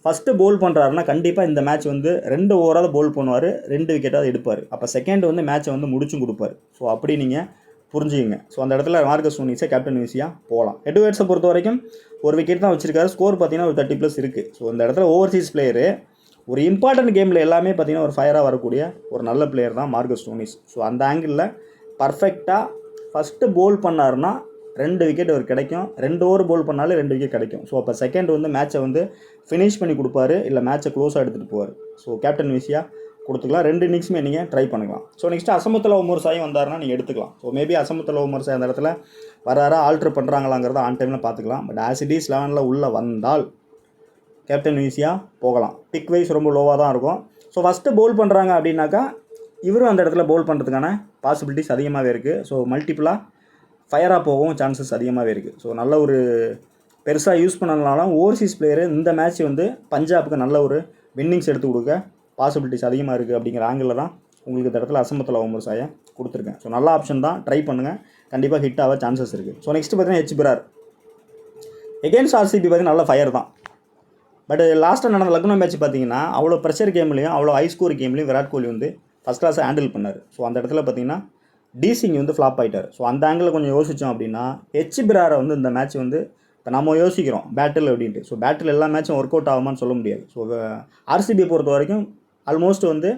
ஃபஸ்ட்டு பவுல் பண்ணுறாருன்னா கண்டிப்பாக இந்த மேட்ச் வந்து 2 ஓவராவது பவுல் பண்ணுவார், 2 விக்கெட்டாவது எடுப்பார். அப்போ செகண்ட் வந்து மேட்சை வந்து முடிச்சும் கொடுப்பார். ஸோ அப்படி நீங்கள் புரிஞ்சுக்கிங்க. ஸோ அந்த இடத்துல மார்கஸ் ஸ்டோனிஸை கேப்டன் வைஸியாக போகலாம். எட்வர்ட்ஸை பொறுத்த வரைக்கும் ஒரு விக்கெட் தான் வச்சிருக்காரு, ஸ்கோர் பார்த்தீங்கன்னா ஒரு 30+ இருக்குது. ஸோ இந்த இடத்துல ஓவர்சீஸ் பிளேயரு ஒரு இம்பார்ட்டன்ட் கேமில் எல்லாமே பார்த்தீங்கன்னா ஒரு ஃபயராக வரக்கூடிய ஒரு நல்ல பிளேயர் தான் மார்கஸ் ஸ்டோனிஸ். ஸோ அந்த ஆங்கிளில் பர்ஃபெக்டாக ஃபஸ்ட்டு பவுல் பண்ணாருன்னா 2 விக்கெட் அவர் கிடைக்கும், 2 ஓவர் பவுல் பண்ணாலே 2 விக்கெட் கிடைக்கும். ஸோ அப்போ செகண்ட் வந்து மேட்சை வந்து ஃபினிஷ் பண்ணி கொடுப்பாரு, இல்லை மேட்சை க்ளோஸாக எடுத்துகிட்டு போவார். ஸோ கேப்டன் வைஸியாக கொடுத்துக்கலாம். 2 இன்னிங்ஸுமே நீங்கள் ட்ரை பண்ணிக்கலாம். ஸோ நெக்ஸ்ட்டு அசமுத்தல உமர் சாய் வந்தாருன்னா நீங்கள் எடுத்துக்கலாம். ஸோ மேபி அசமுத்தல உமர் சாய் அந்த இடத்துல வராரா ஆல்ட்ரு பண்ணுறாங்களாங்கிறத ஆன் டைமில் பார்த்துக்கலாம். பட் ஆசிடிஸ் 11ல் உள்ளே வந்தால் கேப்டன் வைஸியாக போகலாம். பிக் வைஸ் ரொம்ப லோவாக தான் இருக்கும். ஸோ ஃபஸ்ட்டு பவுல் பண்ணுறாங்க அப்படின்னாக்கா இவரும் அந்த இடத்துல பவுல் பண்ணுறதுக்கான பாசிபிலிட்டிஸ் அதிகமாகவே இருக்குது. ஸோ மல்டிப்புளாக ஃபயராக போகவும் சான்சஸ் அதிகமாகவே இருக்குது. ஸோ நல்ல ஒரு பெருசாக யூஸ் பண்ணனாலும் ஓவர்சீஸ் பிளேயரு இந்த மேட்ச் வந்து பஞ்சாபுக்கு நல்ல ஒரு வின்னிங்ஸ் எடுத்து கொடுக்க பாசிபிலிட்டிஸ் அதிகமாக இருக்குது அப்படிங்கிற ஆங்கிளில் தான் உங்களுக்கு இந்த இடத்துல அசமத்தில் உமர் சாயை கொடுத்துருக்கேன். ஸோ நல்ல ஆப்ஷன் தான், ட்ரை பண்ணுங்கள், கண்டிப்பாக ஹிட் ஆக சான்சஸ் இருக்குது. ஸோ நெக்ஸ்ட்டு பார்த்தீங்கன்னா ஹெச் பிரார் எகெயின்ஸ்ட் ஆர்சிபி பார்த்தீங்கன்னா நல்ல ஃபயர் தான். பட் லாஸ்ட்டாக நடந்த லக்னோ மேட்ச் பார்த்தீங்கன்னா அவ்வளோ ப்ரெஷர் கேம்லையும் அவ்வளோ ஹை ஸ்கோர் கேம்லையும் விராட் கோலி வந்து ஃபஸ்ட் கிளாஸை ஹேண்டில் பண்ணார். ஸோ அந்த இடத்துல பார்த்தீங்கன்னா டிசிங் வந்து ஃப்ளாப் ஆகிட்டார். ஸோ அந்த ஆங்கிளில் கொஞ்சம் யோசித்தோம் அப்படின்னா ஹெச் பிராரை வந்து இந்த மேட்ச் வந்து இப்போ நம்ம யோசிக்கிறோம் பேட்டில் அப்படின்ட்டு. ஸோ பேட்டில் எல்லா மேட்சும் ஒர்க் அவுட் ஆகுமான்னு சொல்ல முடியாது. ஸோ ஆர்சிபியை பொறுத்த வரைக்கும் ஆல்மோஸ்ட் வந்து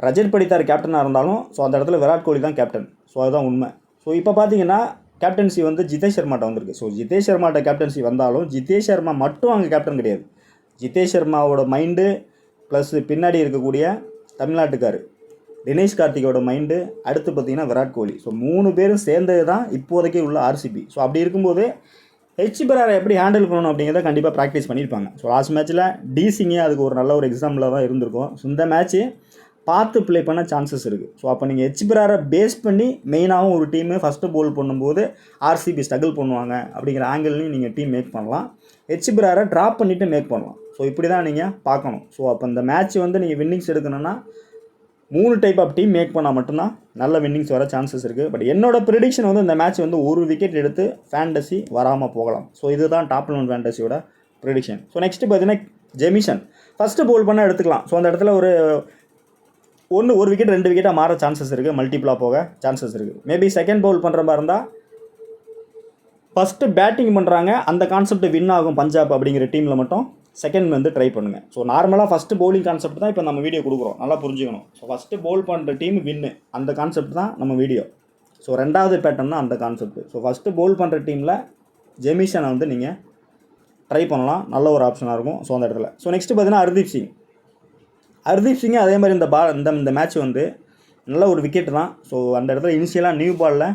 ரஜத் படித்தார் கேப்டனாக இருந்தாலும் ஸோ அந்த இடத்துல விராட் கோலி தான் கேப்டன். ஸோ அதுதான் உண்மை. ஸோ இப்போ பார்த்தீங்கன்னா கேப்டன்சி வந்து ஜிதேஷ் சர்மாட்ட வந்திருக்கு. ஸோ ஜிதேஷ் சர்மாட்ட கேப்டன்சி வந்தாலும் ஜிதேஷ் சர்மா மட்டும் அங்கே கேப்டன் கிடையாது. ஜிதேஷ் சர்மாவோட மைண்டு ப்ளஸ் பின்னாடி இருக்கக்கூடிய தமிழ்நாட்டுக்கார் தினேஷ் கார்த்திகோட மைண்டு, அடுத்து பார்த்திங்கன்னா விராட் கோலி. ஸோ 3 பேரும் சேர்ந்தது தான் இப்போதைக்கு உள்ள ஆர்சிபி. ஸோ அப்படி இருக்கும்போது ஹெச் பிராரை எப்படி ஹேண்டில் பண்ணணும் அப்படிங்கிறத கண்டிப்பாக ப்ராக்டிஸ் பண்ணியிருப்பாங்க. ஸோ லாஸ்ட் மேட்ச்சில் டிசிங்கே அதுக்கு ஒரு நல்ல ஒரு எக்ஸாம்பிளாக தான் இருந்திருக்கும். ஸோ இந்த மேட்ச்சு பார்த்து ப்ளே பண்ண சான்சஸ் இருக்குது. ஸோ அப்போ நீங்கள் ஹெச் பிராரை பேஸ் பண்ணி மெயினாகவும் ஒரு டீமு ஃபஸ்ட்டு பவுல் பண்ணும்போது ஆர்சிபி ஸ்ட்ரகிள் பண்ணுவாங்க அப்படிங்கிற ஆங்கிள்லையும் நீங்கள் டீம் மேக் பண்ணலாம். ஹெச் பிராரை ட்ராப் பண்ணிவிட்டு மேக் பண்ணலாம். ஸோ இப்படி தான் நீங்கள் பார்க்கணும். ஸோ அப்போ இந்த மேட்ச் வந்து நீங்கள் வின்னிங்ஸ் எடுக்கணும்னா 3 டைப் ஆஃப் டீம் மேக் பண்ணால் மட்டும்தான் நல்ல வின்னிங்ஸ் வர சான்சஸ் இருக்குது. பட் என்னோட ப்ரெடிக்ஷன் வந்து இந்த மேட்ச் வந்து 1 விக்கெட் எடுத்து ஃபேண்டசி வராமல் போகலாம். ஸோ இதுதான் டாப் 11 ஃபேண்டசியோட ப்ரெடிக்ஷன். ஸோ நெக்ஸ்ட்டு பார்த்தீங்கன்னா ஜெமிசன் ஃபஸ்ட்டு பவுல் பண்ணால் எடுத்துக்கலாம். ஸோ அந்த இடத்துல ஒரு விக்கெட் 2 விக்கெட்டாக மாற சான்சஸ் இருக்குது, மல்டிப்ளாக போக சான்சஸ் இருக்குது. மேபி செகண்ட் பவுல் பண்ணுற மாதிரி இருந்தால் ஃபஸ்ட்டு பேட்டிங் பண்ணுறாங்க அந்த கான்செப்ட் வின் ஆகும் பஞ்சாப் அப்படிங்கிற டீமில் மட்டும் செகண்ட் வந்து ட்ரை பண்ணுங்கள். ஸோ நார்மலாக ஃபஸ்ட்டு பவுலிங் கான்செப்ட் தான் இப்போ நம்ம வீடியோ கொடுக்குறோம், நல்லா புரிஞ்சுக்கணும். ஸோ ஃபஸ்ட்டு பவுல் பண்ணுற டீம் வின்னு, அந்த கான்செப்ட் தான் நம்ம வீடியோ. ஸோ ரெண்டாவது பேட்டர்ன் தான் அந்த கான்செப்ட். ஸோ ஃபஸ்ட்டு பவுல் பண்ணுற டீமில் ஜெமிஷனை வந்து நீங்கள் ட்ரை பண்ணலாம், நல்ல ஒரு ஆப்ஷனாக இருக்கும். ஸோ அந்த இடத்துல ஸோ நெக்ஸ்ட்டு பார்த்தீங்கன்னா ஹர்தீப் சிங் அதே மாதிரி இந்த மேட்ச் வந்து நல்ல ஒரு விக்கெட் தான். ஸோ அந்த இடத்துல இனிஷியலாக நியூ பாலில்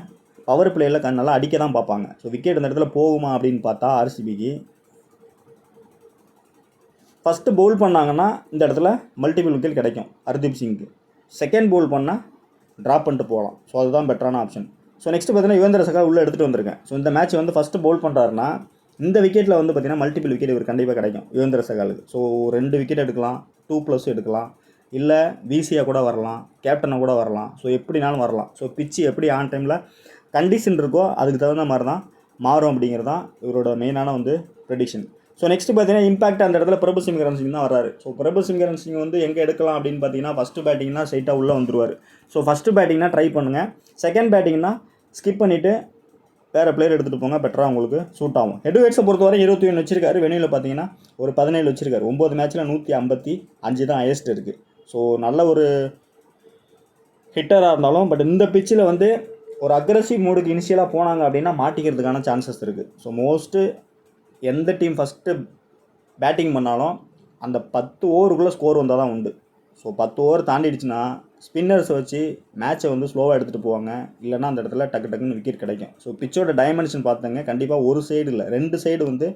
பவர் பிளேயில் நல்லா அடிக்க தான் பார்ப்பாங்க. ஸோ விக்கெட் அந்த இடத்துல போகுமா அப்படின்னு பார்த்தா ஆர்சிபிக்கு ஃபஸ்ட்டு பவுல் பண்ணாங்கன்னா இந்த இடத்துல மல்டிபிள் விக்கெட் கிடைக்கும் ஹர்தீப் சிங்க்கு. செகண்ட் பவுல் பண்ணால் ட்ராப் பண்ணிட்டு போகலாம். ஸோ அதுதான் பெட்டரான ஆப்ஷன். ஸோ நெக்ஸ்ட்டு பார்த்தீங்கன்னா யுவேந்திர சகால் உள்ளே எடுத்துகிட்டு வந்திருக்கேன். ஸோ இந்த மேட்ச் வந்து ஃபஸ்ட்டு பவுல் பண்ணுறாருன்னா இந்த விக்கெட்டில் வந்து பார்த்திங்கன்னா மல்டிபிள் விக்கெட் இவர் கண்டிப்பாக கிடைக்கும் யுவேந்திர சகாலுக்கு. ஸோ 2 விக்கெட் எடுக்கலாம், 2+ எடுக்கலாம், இல்லை விசியாக கூட வரலாம், கேப்டனை கூட வரலாம். ஸோ எப்படினாலும் வரலாம். ஸோ பிச்சு எப்படி ஆன் டைமில் கண்டிஷன் இருக்கோ அதுக்கு தகுந்த மாதிரி தான் மாறும் அப்படிங்கிறது தான் இவரோட மெயினான வந்து ப்ரெடிக்ஷன். ஸோ நெக்ஸ்ட்டு பார்த்தீங்கன்னா இம்பாக்ட் அந்த இடத்துல பிரபுசிம்ரன் சிங் தான் வராரு. ஸோ பிரபுசிம்ரன் சிங் வந்து எங்கே எடுக்கலாம் அப்படின்னு பார்த்தீங்கன்னா ஃபஸ்ட்டு பேட்டிங்னா ஸ்ட்ரைட்டாக உள்ளே வந்துருவார். ஸோ ஃபஸ்ட்டு பேட்டிங்னா ட்ரை பண்ணுங்கள், செகண்ட் பேட்டிங்னா ஸ்கிப் பண்ணிவிட்டு வேறு பிளேயர் எடுத்துகிட்டு போங்க, பெட்டராக உங்களுக்கு சூட் ஆகும். ஹெட்வைட்ஸை பொறுத்தவரை 21 வச்சிருக்காரு, வெளியில் பார்த்தீங்கன்னா ஒரு 17 வச்சிருக்காரு. 9 மேட்ச்சில் 155 தான் ஹையஸ்ட் இருக்குது. ஸோ நல்ல ஒரு ஹிட்டராக இருந்தாலும் பட் இந்த பிச்சில் வந்து ஒரு அக்ரெசிவ் மூடுக்கு இனிஷியலாக போனாங்க அப்படின்னா மாட்டிக்கிறதுக்கான சான்சஸ் இருக்குது. ஸோ மோஸ்ட்டு எந்த டீம் ஃபஸ்ட்டு பேட்டிங் பண்ணாலும் அந்த 10 ஓவருக்குள்ளே ஸ்கோர் வந்தால் தான் உண்டு. ஸோ 10 ஓவர் தாண்டிடுச்சுன்னா ஸ்பின்னர்ஸை வச்சு மேட்சை வந்து ஸ்லோவாக எடுத்துகிட்டு போவாங்க, இல்லைனா அந்த இடத்துல டக்குன்னு விக்கெட் கிடைக்கும். ஸோ பிச்சோட டைமென்ஷன் பார்த்துங்க, கண்டிப்பாக ஒரு சைடு இல்லை 2 சைடு வந்து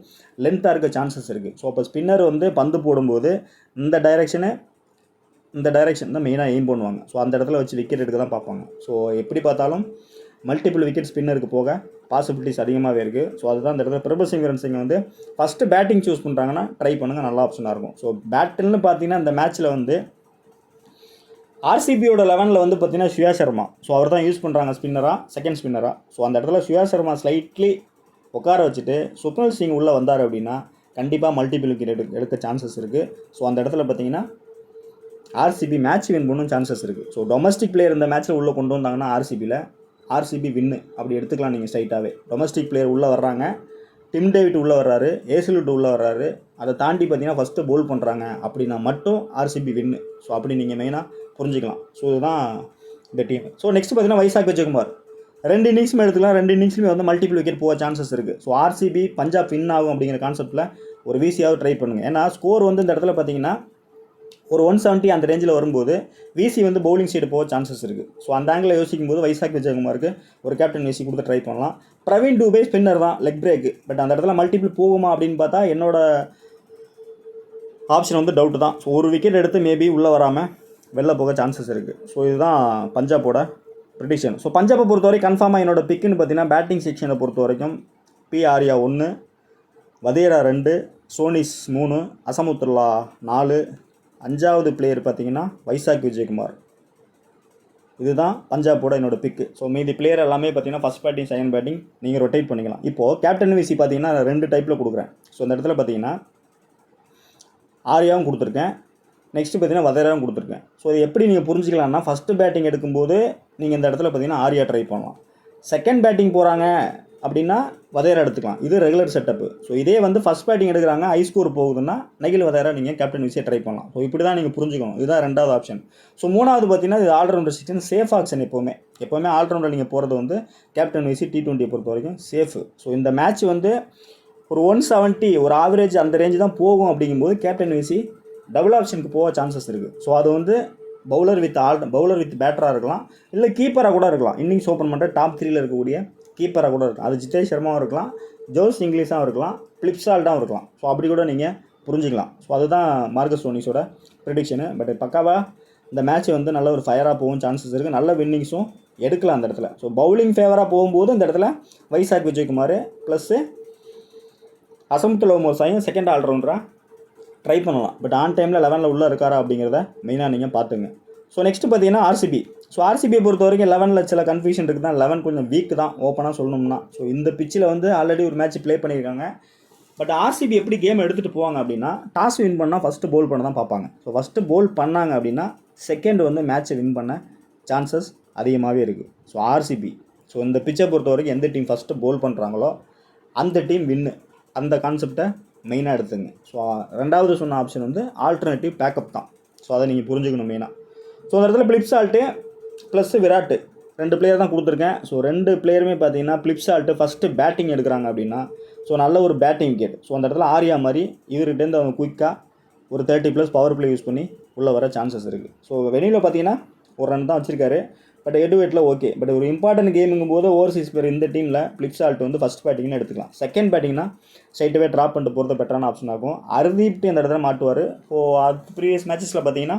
லென்த்தாக இருக்க சான்சஸ் இருக்குது. ஸோ அப்போ ஸ்பின்னர் வந்து பந்து போடும்போது இந்த டைரெக்ஷன் தான் மெயினாக எய்ம் பண்ணுவாங்க. ஸோ அந்த இடத்துல வச்சு விக்கெட் எடுக்க தான் பார்ப்பாங்க. ஸோ எப்படி பார்த்தாலும் மல்டிபிள் விக்கெட் ஸ்பின்னருக்கு போக பாசிபிலிட்டிஸ் அதிகமாகவே இருக்குது. ஸோ அதுதான் இந்த இடத்துல பிரபுசிம்ரன் சிங் வந்து ஃபஸ்ட்டு பேட்டிங் சூஸ் பண்ணுறாங்கன்னா ட்ரை பண்ணுங்கள், நல்ல ஆப்ஷனாக இருக்கும். ஸோ பேட்டில்னு பார்த்தீங்கன்னா இந்த மேட்ச்சில் வந்து ஆர்சிபியோட 11ல் வந்து பார்த்தீங்கன்னா சுயா சர்மா. ஸோ அவர் தான் யூஸ் பண்ணுறாங்க செகண்ட் ஸ்பின்னராக. ஸோ அந்த இடத்துல சுயா சர்மா ஸ்லைட்லி உட்கார வச்சுட்டு சுப்னல் சிங் உள்ளே வந்தார் அப்படின்னா கண்டிப்பாக மல்டிபிள் விக்கெட் எடுக்க சான்சஸ் இருக்குது. ஸோ அந்த இடத்துல பார்த்தீங்கன்னா ஆர்சிபி மேட்ச் வின் பண்ணணும் சான்சஸ் இருக்குது. ஸோ டொமஸ்டிக் பிளேயர் இந்த மேட்ச்சில் உள்ளே கொண்டு வந்தாங்கன்னா ஆர்சிபி வின்னு அப்படி எடுத்துக்கலாம் நீங்கள் ஸ்ட்ரைட்டாகவே. டொமஸ்டிக் பிளேயர் உள்ளே வர்றாங்க, டிம் டேவிட் உள்ளே வர்றாரு, ஏசிலுட் உள்ளே வர்றாரு, அதை தாண்டி பார்த்தீங்கன்னா ஃபஸ்ட்டு பவுல் பண்ணுறாங்க அப்படின்னா மட்டும் ஆர்சிபி வின்னு. ஸோ அப்படி நீங்கள் மெயினாக புரிஞ்சுக்கலாம். ஸோ இதுதான் இந்த டீம். ஸோ நெக்ஸ்ட் பார்த்தீங்கன்னா வைசாக் விஜயகுமார் 2 இன்னிங்ஸுமே எடுத்துக்கலாம், 2 இன்னிங்ஸ்லையுமே வந்து மல்டிபிள் விக்கெட் போக சான்சஸ் இருக்குது. ஸோ ஆர்சிபி பஞ்சாப் வின் ஆகும் அப்படிங்கிற கான்செப்ட்டில் ஒரு விசியாவது ட்ரை பண்ணுங்கள். ஏன்னா ஸ்கோர் வந்து இந்த இடத்துல பார்த்தீங்கன்னா ஒரு 170 அந்த ரேஞ்சில் வரும்போது விசி வந்து பவுலிங் சைடு போக சான்சஸ் இருக்குது. ஸோ அந்த ஆங்கிளில் யோசிக்கும் போது வைசாக் விஜயகுமாருக்கு ஒரு கேப்டன் விசி கொடுத்து ட்ரை பண்ணலாம். பிரவீன் டூபே ஸ்பின்னர் தான், லெக் பிரேக்கு. பட் அந்த இடத்துல மல்டிபிள் போகுமா அப்படின்னு பார்த்தா என்னோட ஆப்ஷன் வந்து டவுட்டு தான். ஸோ ஒரு விக்கெட் எடுத்து மேபி உள்ளே வராமல் வெளில போக சான்சஸ் இருக்குது. ஸோ இதுதான் பஞ்சாபோட ப்ரெடிக்ஷன். ஸோ பஞ்சாபை பொறுத்த வரைக்கும் கன்ஃபார்மாக என்னோட பிக்குன்னு பார்த்தீங்கன்னா பேட்டிங் செக்ஷனை பொறுத்த வரைக்கும் ஆர்யா 1, வதேரா 2, சோனிஸ் 3, அசமுத்துல்லா 4, 5வது பிளேயர் பார்த்தீங்கன்னா வைசாக் விஜயகுமார். இதுதான் பஞ்சாபோட என்னோட பிக்கு. ஸோ மீதி பிளேயர் எல்லாமே பார்த்தீங்கன்னா ஃபஸ்ட் பேட்டிங் செகண்ட் பேட்டிங் நீங்கள் ரொட்டேட் பண்ணிக்கலாம். இப்போது கேப்டன் விசி பார்த்தீங்கன்னா 2 டைப்பில் கொடுக்குறேன். ஸோ இந்த இடத்துல பார்த்தீங்கன்னா ஆர்யாவும் கொடுத்துருக்கேன், நெக்ஸ்ட்டு பார்த்தீங்கன்னா வதேராவும் கொடுத்துருக்கேன். ஸோ இது எப்படி நீங்கள் புரிஞ்சிக்கலாம்னா ஃபஸ்ட்டு பேட்டிங் எடுக்கும்போது நீங்கள் இந்த இடத்துல பார்த்தீங்கன்னா ஆர்யா ட்ரை பண்ணலாம். செகண்ட் பேட்டிங் போகிறாங்க அப்படின்னா வதேரா எடுத்துக்கலாம், இது ரெகுலர் செட்டப்பு. ஸோ இதே வந்து ஃபஸ்ட் பேட்டிங் எடுக்கிறாங்க, ஹை ஸ்கோர் போகுதுன்னா நகில் வதேரா நீங்கள் கேப்டன் விசியை ட்ரை பண்ணலாம். ஸோ இப்படி தான் நீங்கள் புரிஞ்சுக்கணும். இதுதான் 2வது ஆப்ஷன். ஸோ 3வது பார்த்தீங்கன்னா இது ஆல்ரவுண்டர் செக்ஷன், சேஃப் ஆப்ஷன். எப்போவுமே ஆல்ரவுண்டர் நீங்கள் போகிறது வந்து கேப்டன் விசி T20 பொறுத்த வரைக்கும் சேஃபு. ஸோ இந்த மேட்ச் வந்து ஒரு 170 ஒரு ஆவரேஜ் அந்த ரேஞ்சு தான் போகும். அப்படிங்கும்போது கேப்டன் விசி டபுள் ஆப்ஷனுக்கு போக சான்சஸ் இருக்குது. ஸோ அது வந்து பவுலர் வித் பேட்டராக இருக்கலாம், இல்லை கீப்பராக கூட இருக்கலாம். இன்னிங்ஸ் ஓப்பன் பண்ணுற டாப் 3ல் இருக்கக்கூடிய கீப்பராக கூட இருக்கலாம். அது ஜிதேஷ் சர்மாவும் இருக்கலாம், ஜோஸ் இங்கிலீஷாகவும் இருக்கலாம், பிளிப்சால்ட்டாகவும் இருக்கலாம். ஸோ அப்படி கூட நீங்கள் புரிஞ்சிக்கலாம். ஸோ அதுதான் மார்கஸ் ஸ்டோனிஸோட ப்ரெடிக்ஷனு. பட் பக்காவாக இந்த மேட்ச் வந்து நல்ல ஒரு ஃபயராக போகும் சான்சஸ் இருக்குது, நல்ல வின்னிங்ஸும் எடுக்கலாம் அந்த இடத்துல. ஸோ பவுலிங் ஃபேவராக போகும்போது இந்த இடத்துல வைசாக் விஜயகுமார் ப்ளஸ்ஸு அசமுத்துல்லா மோசாயும் செகண்ட் ஆல்ரவுண்டராக ட்ரை பண்ணலாம். பட் ஆன் டைமில் 11ல் உள்ளே இருக்காரா அப்படிங்கிறத மெயினாக நீங்கள் பார்த்துங்க. ஸோ நெக்ஸ்ட்டு பார்த்தீங்கன்னா ஆர்சிபியை பொறுத்த வரைக்கும் 11ல் சில கன்ஃபியூஷன் இருக்குது தான். 11 கொஞ்சம் வீக் தான் ஓப்பனாக சொல்லணும்னா. ஸோ இந்த பிச்சில் வந்து ஆல்ரெடி ஒரு மேட்ச் ப்ளே பண்ணியிருக்காங்க. பட் ஆர்சிபி எப்படி கேம் எடுத்துகிட்டு போவாங்க அப்படின்னா டாஸ் வின் பண்ணால் ஃபஸ்ட்டு பவுல் பண்ண தான் பார்ப்பாங்க. ஸோ ஃபஸ்ட்டு பவுல் பண்ணாங்க அப்படின்னா செகண்ட் வந்து மேட்ச்சை வின் பண்ண சான்சஸ் அதிகமாகவே இருக்குது. ஸோ ஆர்சிபி இந்த பிச்சை பொறுத்த வரைக்கும் எந்த டீம் ஃபஸ்ட்டு பவுல் பண்ணுறாங்களோ அந்த டீம் வின்னு, அந்த கான்செப்டை மெயினாக எடுத்துங்க. ஸோ ரெண்டாவது சொன்ன ஆப்ஷன் வந்து ஆல்டர்னேட்டிவ் பேக்கப் தான். ஸோ அதை நீங்கள் புரிஞ்சுக்கணும் மெயினாக. ஸோ அந்த இடத்துல பிளிப்சால்ட்டு ப்ளஸ் விராட் 2 பிளேயர் தான் கொடுத்துருக்கேன். ஸோ 2 பிளேயருமே பார்த்தீங்கன்னா பிளிப்சால்ட்டு ஃபஸ்ட்டு பேட்டிங் எடுக்கிறாங்க அப்படின்னா ஸோ நல்ல ஒரு பேட்டிங் விக்கெட். ஸோ அந்த இடத்துல ஆர்யா மாதிரி இவர்கிட்டேருந்து அவங்க குயிக்காக ஒரு 30+ பவர் பிளே யூஸ் பண்ணி உள்ளே வர சான்சஸ் இருக்குது. ஸோ வெளியில் பார்த்தீங்கன்னா ஒரு ரன் தான் வச்சிருக்காரு. பட் ஹெட்வெட்டில் ஓகே. பட் ஒரு இம்பார்ட்டன்ட் கேமுங்கும் போது ஓவர்சீஸ் பிளேயர் இந்த டீமில் பிளிப்சால்ட் வந்து ஃபஸ்ட் பேட்டிங்னு எடுத்துக்கலாம். செகண்ட் பேட்டிங்னா ஸ்ட்ரைட்டாகவே ட்ராப் பண்ணிட்டு போகிறது பெட்டரான ஆப்ஷன் ஆகும். ஹர்தீப் அந்த இடத்துல மாட்டுவார். ஸோ அது ப்ரீவியஸ் மேட்சஸில் பார்த்தீங்கன்னா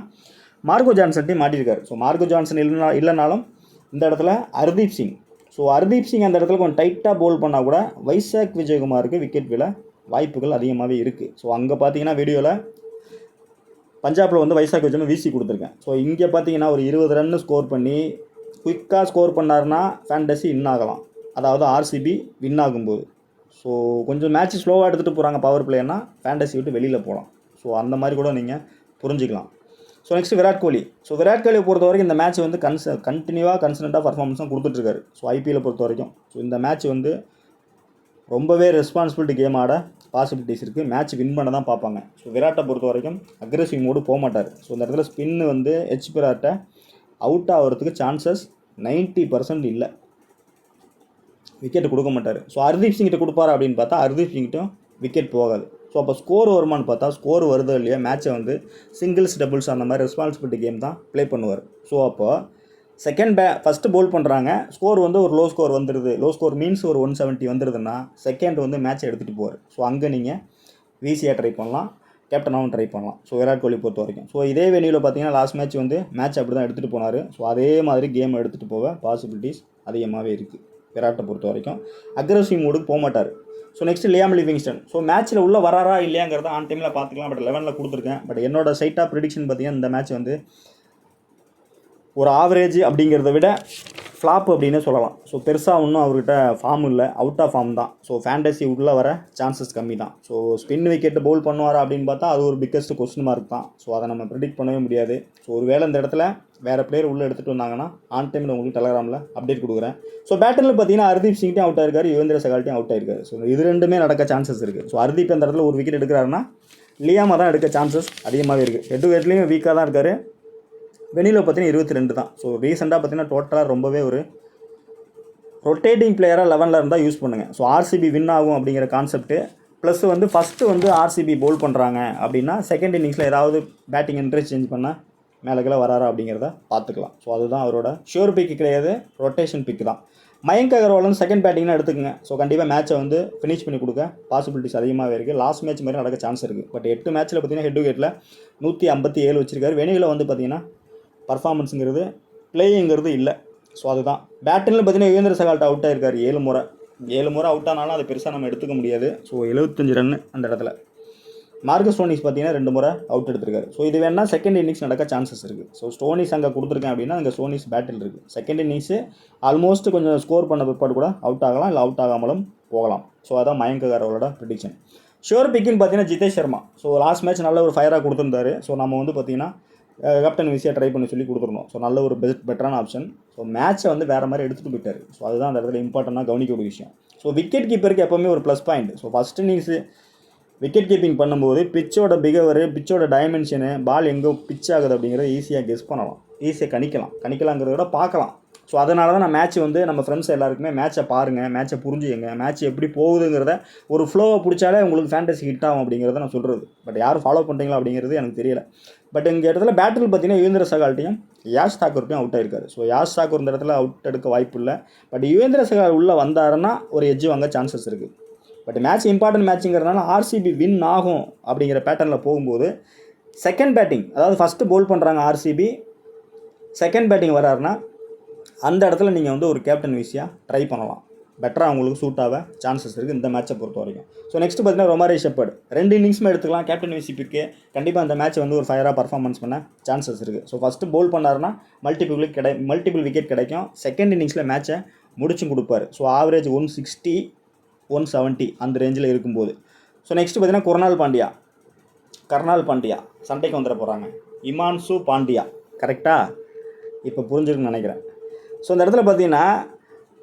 மார்கோ ஜான்சன் டீம் மாட்டியிருக்காரு. ஸோ மார்கோ ஜான்சன் இல்லைனாலும் இந்த இடத்துல ஹர்தீப் சிங். ஸோ ஹர்தீப் சிங் அந்த இடத்துல கொஞ்சம் டைட்டாக போல் பண்ணால் கூட வைசாக் விஜயகுமாருக்கு விக்கெட் விழ வாய்ப்புகள் அதிகமாகவே இருக்குது. ஸோ அங்கே பார்த்தீங்கன்னா வீடியோவில் பஞ்சாபில் வந்து வைசாக் விஜயகுமார் வீசி கொடுத்துருக்கேன். ஸோ இங்கே பார்த்தீங்கன்னா ஒரு 20 ரன் ஸ்கோர் பண்ணி குயிக்காக ஸ்கோர் பண்ணாருன்னா ஃபேண்டசி வின் ஆகலாம். அதாவது ஆர்சிபி வின் ஆகும்போது. ஸோ கொஞ்சம் மேட்ச் ஸ்லோவாக எடுத்துகிட்டு போகிறாங்க பவர் பிளேயர்னா ஃபேண்டசி விட்டு வெளியில் போகலாம். ஸோ அந்த மாதிரி கூட நீங்கள் புரிஞ்சிக்கலாம். So next Virat Kohli. So Virat கோலியை பொறுத்த வரைக்கும் இந்த மேட்ச் வந்து கண்டினியூவாக கன்சிஸ்டண்ட்டாக பர்ஃபார்மன்ஸும் கொடுத்துட்ருக்காரு. ஸோ ஐபிஎல்லை பொறுத்த வரைக்கும் ஸோ இந்த மேட்ச் வந்து ரொம்பவே ரெஸ்பான்சிபிலிட்டி கேம் ஆட பாசிபிலிட்டிஸ் இருக்குது. மேட்ச் வின் பண்ண தான் பார்ப்பாங்க. ஸோ விராட்டை பொறுத்த வரைக்கும் அக்ரெசிவ் மோடு போக மாட்டார். ஸோ இந்த இடத்துல ஸ்பின்னு வந்து விராட்டை அவுட் ஆகிறதுக்கு சான்சஸ் 90% இல்லை. விக்கெட் கொடுக்க மாட்டார். ஸோ ஹர்தீப் சிங்கிட்ட கொடுப்பாரு அப்படின்னு பார்த்தா ஹர்தீப் சிங்கிட்டும் விக்கெட் போகாது. ஸோ அப்போ ஸ்கோர் வருமானு பார்த்தா ஸ்கோர் வருதோ இல்லையா மேட்சை வந்து சிங்கிள்ஸ் டபுள்ஸ் அந்த மாதிரி ரெஸ்பான்சிபிலிட்டி கேம் தான் ப்ளே பண்ணுவார். ஸோ அப்போ ஃபஸ்ட்டு பவுல் பண்ணுறாங்க, ஸ்கோர் வந்து ஒரு லோ ஸ்கோர் வந்துடுது. லோ ஸ்கோர் மீன்ஸ் ஒரு 170 வந்துடுதுன்னா செகண்ட் வந்து மேட்சை எடுத்துகிட்டு போவார். ஸோ அங்கே நீங்கள் விசியாக ட்ரை பண்ணலாம், கேப்டனாகவும் ட்ரை பண்ணலாம். ஸோ விராட் கோலி பொறுத்த வரைக்கும் ஸோ இதே வெனியூவில் பார்த்தீங்கன்னா லாஸ்ட் மேட்ச் வந்து மேட்ச் அப்படி தான் எடுத்துகிட்டு போனார். ஸோ அதே மாதிரி கேம் எடுத்துகிட்டு போக பாசிபிலிட்டிஸ் அதிகமாகவே இருக்குது. விராட்டை பொறுத்த வரைக்கும் அக்ரெசிவ் மோடுக்கு போக மாட்டார். So next Liam Livingstone. So மேட்ச்சில் உள்ளே வராரா இல்லையாங்கிறத ஆன் டைமில் பார்த்துக்கலாம். பட் 11ல் கொடுத்துருக்கேன். பட் என்னோட சைட்டாக ப்ரிடிக்ஷன் பார்த்தீங்கன்னா இந்த மேட்ச் வந்து ஒரு ஆவரேஜ் அப்படிங்கிறத விட ஃப்ளாப் அப்படின்னு சொல்லலாம். ஸோ பெருசாக ஒன்றும் அவர்கிட்ட ஃபார்ம் இல்லை, அவுட் ஆஃப் ஃபார்ம் தான். ஸோ ஃபேண்டசி உள்ளே வர சான்சஸ் கம்மி தான். ஸோ ஸ்பின் விக்கெட்டு பவுல் பண்ணுவாரா அப்படின்னு பார்த்தா அது ஒரு பிக்கஸ்ட் கொஸ்டின் மார்க் தான். ஸோ அதை நம்ம ப்ரிடிக்ட் பண்ணவே முடியாது. ஸோ ஒரு வேளை இந்த இடத்துல வேறு பிளேயர் உள்ளே எடுத்துகிட்டு வந்தாங்கன்னா ஆன் டைமில் உங்களுக்கு டெலகிராமில் அப்டேட் கொடுக்குறேன். ஸோ பேட்டரில் பார்த்தீங்கன்னா ஹர்தீப் சிங்ட்டையும் அவுட் ஆயிருக்காரு, யுவேந்திர சகால்ட்டையும் அவுட் ஆயிருக்காரு. ஸோ இது ரெண்டுமே நடக்க சான்சஸ் இருக்குது. ஸோ ஹர்தீப் அந்த இடத்துல ஒரு விக்கெட் எடுக்கிறாருன்னா லியாமா தான் எடுக்க சான்சஸ் அதிகமாகவே இருக்குது. ஹெட்லேயும் வீக்காக தான் இருக்கார். வெனியில் பார்த்தீங்கன்னா 22 தான். ஸோ ரீசெண்டாக பார்த்தீங்கன்னா டோட்டலாக ரொம்பவே ஒரு ரொட்டேட்டிங் பிளேயராக 11ல் இருந்தால் யூஸ் பண்ணுங்கள். ஸோ ஆர்சிபி வின் ஆகும் அப்படிங்கிற கான்செப்ட்டு ப்ளஸ் வந்து ஃபஸ்ட்டு வந்து ஆர்சிபி பவுல் பண்ணுறாங்க அப்படின்னா செகண்ட் இன்னிங்ஸில் ஏதாவது பேட்டிங் இன்ட்ரெஸ்ட் சேஞ்ச் பண்ணால் மேலே வராரா அப்படிங்கிறத பார்த்துக்கலாம். ஸோ அதுதான் அவரோட ஷியோர் பிக்கு கிடையாது, ரொட்டேஷன் பிக்கு தான். மயங்க் அகர்வால் வந்து செகண்ட் பேட்டிங்னா எடுத்துக்கங்க. ஸோ கண்டிப்பாக மேட்சை வந்து ஃபினிஷ் பண்ணி கொடுக்க பாசிபிலிட்டிஸ் அதிகமாகவே இருக்குது. லாஸ்ட் மேட்ச் மாதிரி நடக்க சான்ஸ் இருக்குது. பட் 8 மேட்ச்சில் பார்த்தீங்கன்னா ஹெட் டு ஹெட்டில் 157 வச்சிருக்காரு. வெனியில் வந்து பார்த்தீங்கன்னா பர்ஃபார்மன்ஸுங்கிறது பிளேயிங்கிறது இல்லை. ஸோ அதுதான். பேட்டிங்கில் பார்த்தீங்கன்னா யுவேந்திர சகால்ட் அவுட் ஆயிருக்காரு 7 முறை அவுட் ஆனாலும் அது பெருசாக நம்ம எடுத்துக்க முடியாது. ஸோ 75 ரன் அந்த இடத்துல. மார்கஸ் ஸ்டோனிஸ் பார்த்தீங்கன்னா 2 முறை அவுட் எடுத்திருக்காரு. ஸோ இது வேணால் செகண்ட் இன்னிங்ஸ் நடக்க சான்சஸ் இருக்குது. ஸோ ஸ்டோனிஸ் அங்கே கொடுத்துருக்கேன் அப்படின்னா அங்கே ஸ்டோனிஸ் பேட்டில் இருக்குது. செகண்ட் இன்னிங்ஸு ஆல்மோஸ்ட் கொஞ்சம் ஸ்கோர் பண்ண பிற்பாடு கூட அவுட் ஆகலாம், இல்லை அவுட் ஆகாமலும் போகலாம். ஸோ அதான் மயங்க் அகர்வாலோட ப்ரிடிக்ஷன். ஷியோர் பிக்குன்னு பார்த்தீங்கன்னா Jitesh Sharma. So last match நல்ல ஒரு ஃபயராக கொடுத்துருந்தாரு. ஸோ நம்ம வந்து பார்த்தீங்கன்னா கேப்டன் விசியாக ட்ரை பண்ணி சொல்லி கொடுத்துருந்தோம். ஸோ நல்ல ஒரு பெட்டரான ஆப்ஷன். ஸோ மேட்சை வந்து வேறு மாதிரி எடுத்துகிட்டு போயிட்டார். ஸோ அதுதான் அந்த இடத்துல இம்பார்ட்டண்ட்டாக கவனிக்க ஒரு விஷயம். ஸோ விக்கெட் கீப்பருக்கு எப்போவுமே ஒரு plus point. So first innings wicket keeping பண்ணும்போது பிச்சோட பிகேவரு, பிச்சோட டைமென்ஷனு, பால் எங்கே பிச் ஆகுது அப்படிங்கிறத ஈஸியாக கெஸ் பண்ணலாம், ஈஸியாக கணிக்கலாங்கிறத விட பார்க்கலாம். ஸோ அதனால தான் நான் மேட்ச் வந்து நம்ம ஃப்ரெண்ட்ஸ் எல்லாருக்குமே மேட்சை பாருங்கள், மேட்சை புரிஞ்சுங்க, மேட்ச் எப்படி போகுதுங்கிறத ஒரு ஃப்ளோவை பிடிச்சாலே உங்களுக்கு ஃபேண்டசி ஹிட் ஆகும் அப்படிங்கிறத நான் சொல்கிறது. பட் யாரும் ஃபாலோ பண்ணுறீங்களா அப்படிங்கிறது எனக்கு தெரியல. பட் இந்த இடத்துல பேட்டில் பார்த்தீங்கன்னா யுவேந்திர சகால்ட்டையும் யாஷ் தாக்கூர்ட்டையும் அவுட் ஆயிருக்காரு. ஸோ யாஷ் தாக்கூர் இந்த இடத்துல அவுட் எடுக்க வாய்ப்பு இல்லை. பட் யுவேந்திர சகால் உள்ளே வந்தாருன்னா ஒரு எட்ஜ் வாங்க சான்சஸ் இருக்குது. பட் மேட்ச் இம்பார்ட்டன்ட் மேட்சுங்கிறதுனால ஆர்சிபி வின் ஆகும் அப்படிங்கிற பேட்டர்னில் போகும்போது செகண்ட் பேட்டிங், அதாவது ஃபஸ்ட்டு பவுல் பண்ணுறாங்க ஆர்சிபி, செகண்ட் பேட்டிங் வராருன்னா அந்த இடத்துல நீங்கள் வந்து ஒரு கேப்டன் விசியாக ட்ரை பண்ணலாம். பெட்டராக அவங்களுக்கு சூட் ஆக சான்சஸ் இருக்குது இந்த மேட்சை பொறுத்த வரைக்கும். ஸோ நெக்ஸ்ட் பார்த்தீங்கன்னா ரொமாரி ஷெப்பர்ட் 2 இன்னிங்ஸுமே எடுத்துக்கலாம். கேப்டன் விசி பிக்கு கண்டிப்பாக அந்த மேட்ச்சை வந்து ஒரு ஃபயராக பர்ஃபார்மன்ஸ் பண்ண சான்சஸ் இருக்குது. ஸோ ஃபஸ்ட்டு பவுல் பண்ணாருன்னா மல்டிபிள் விக்கெட் கிடைக்கும். செகண்ட் இன்னிங்ஸில் மேட்சை முடிச்சும் கொடுப்பார். ஸோ ஆவரேஜ் 160 170 அந்த ரேஞ்சில் இருக்கும்போது. ஸோ நெக்ஸ்ட் பார்த்தீங்கன்னா கர்னால் பாண்டியா சண்டைக்கு வந்துட போகிறாங்க. இமான்சு பாண்டியா கரெக்டாக இப்போ புரிஞ்சுருக்குன்னு நினைக்கிறேன். ஸோ இந்த இடத்துல பார்த்தீங்கன்னா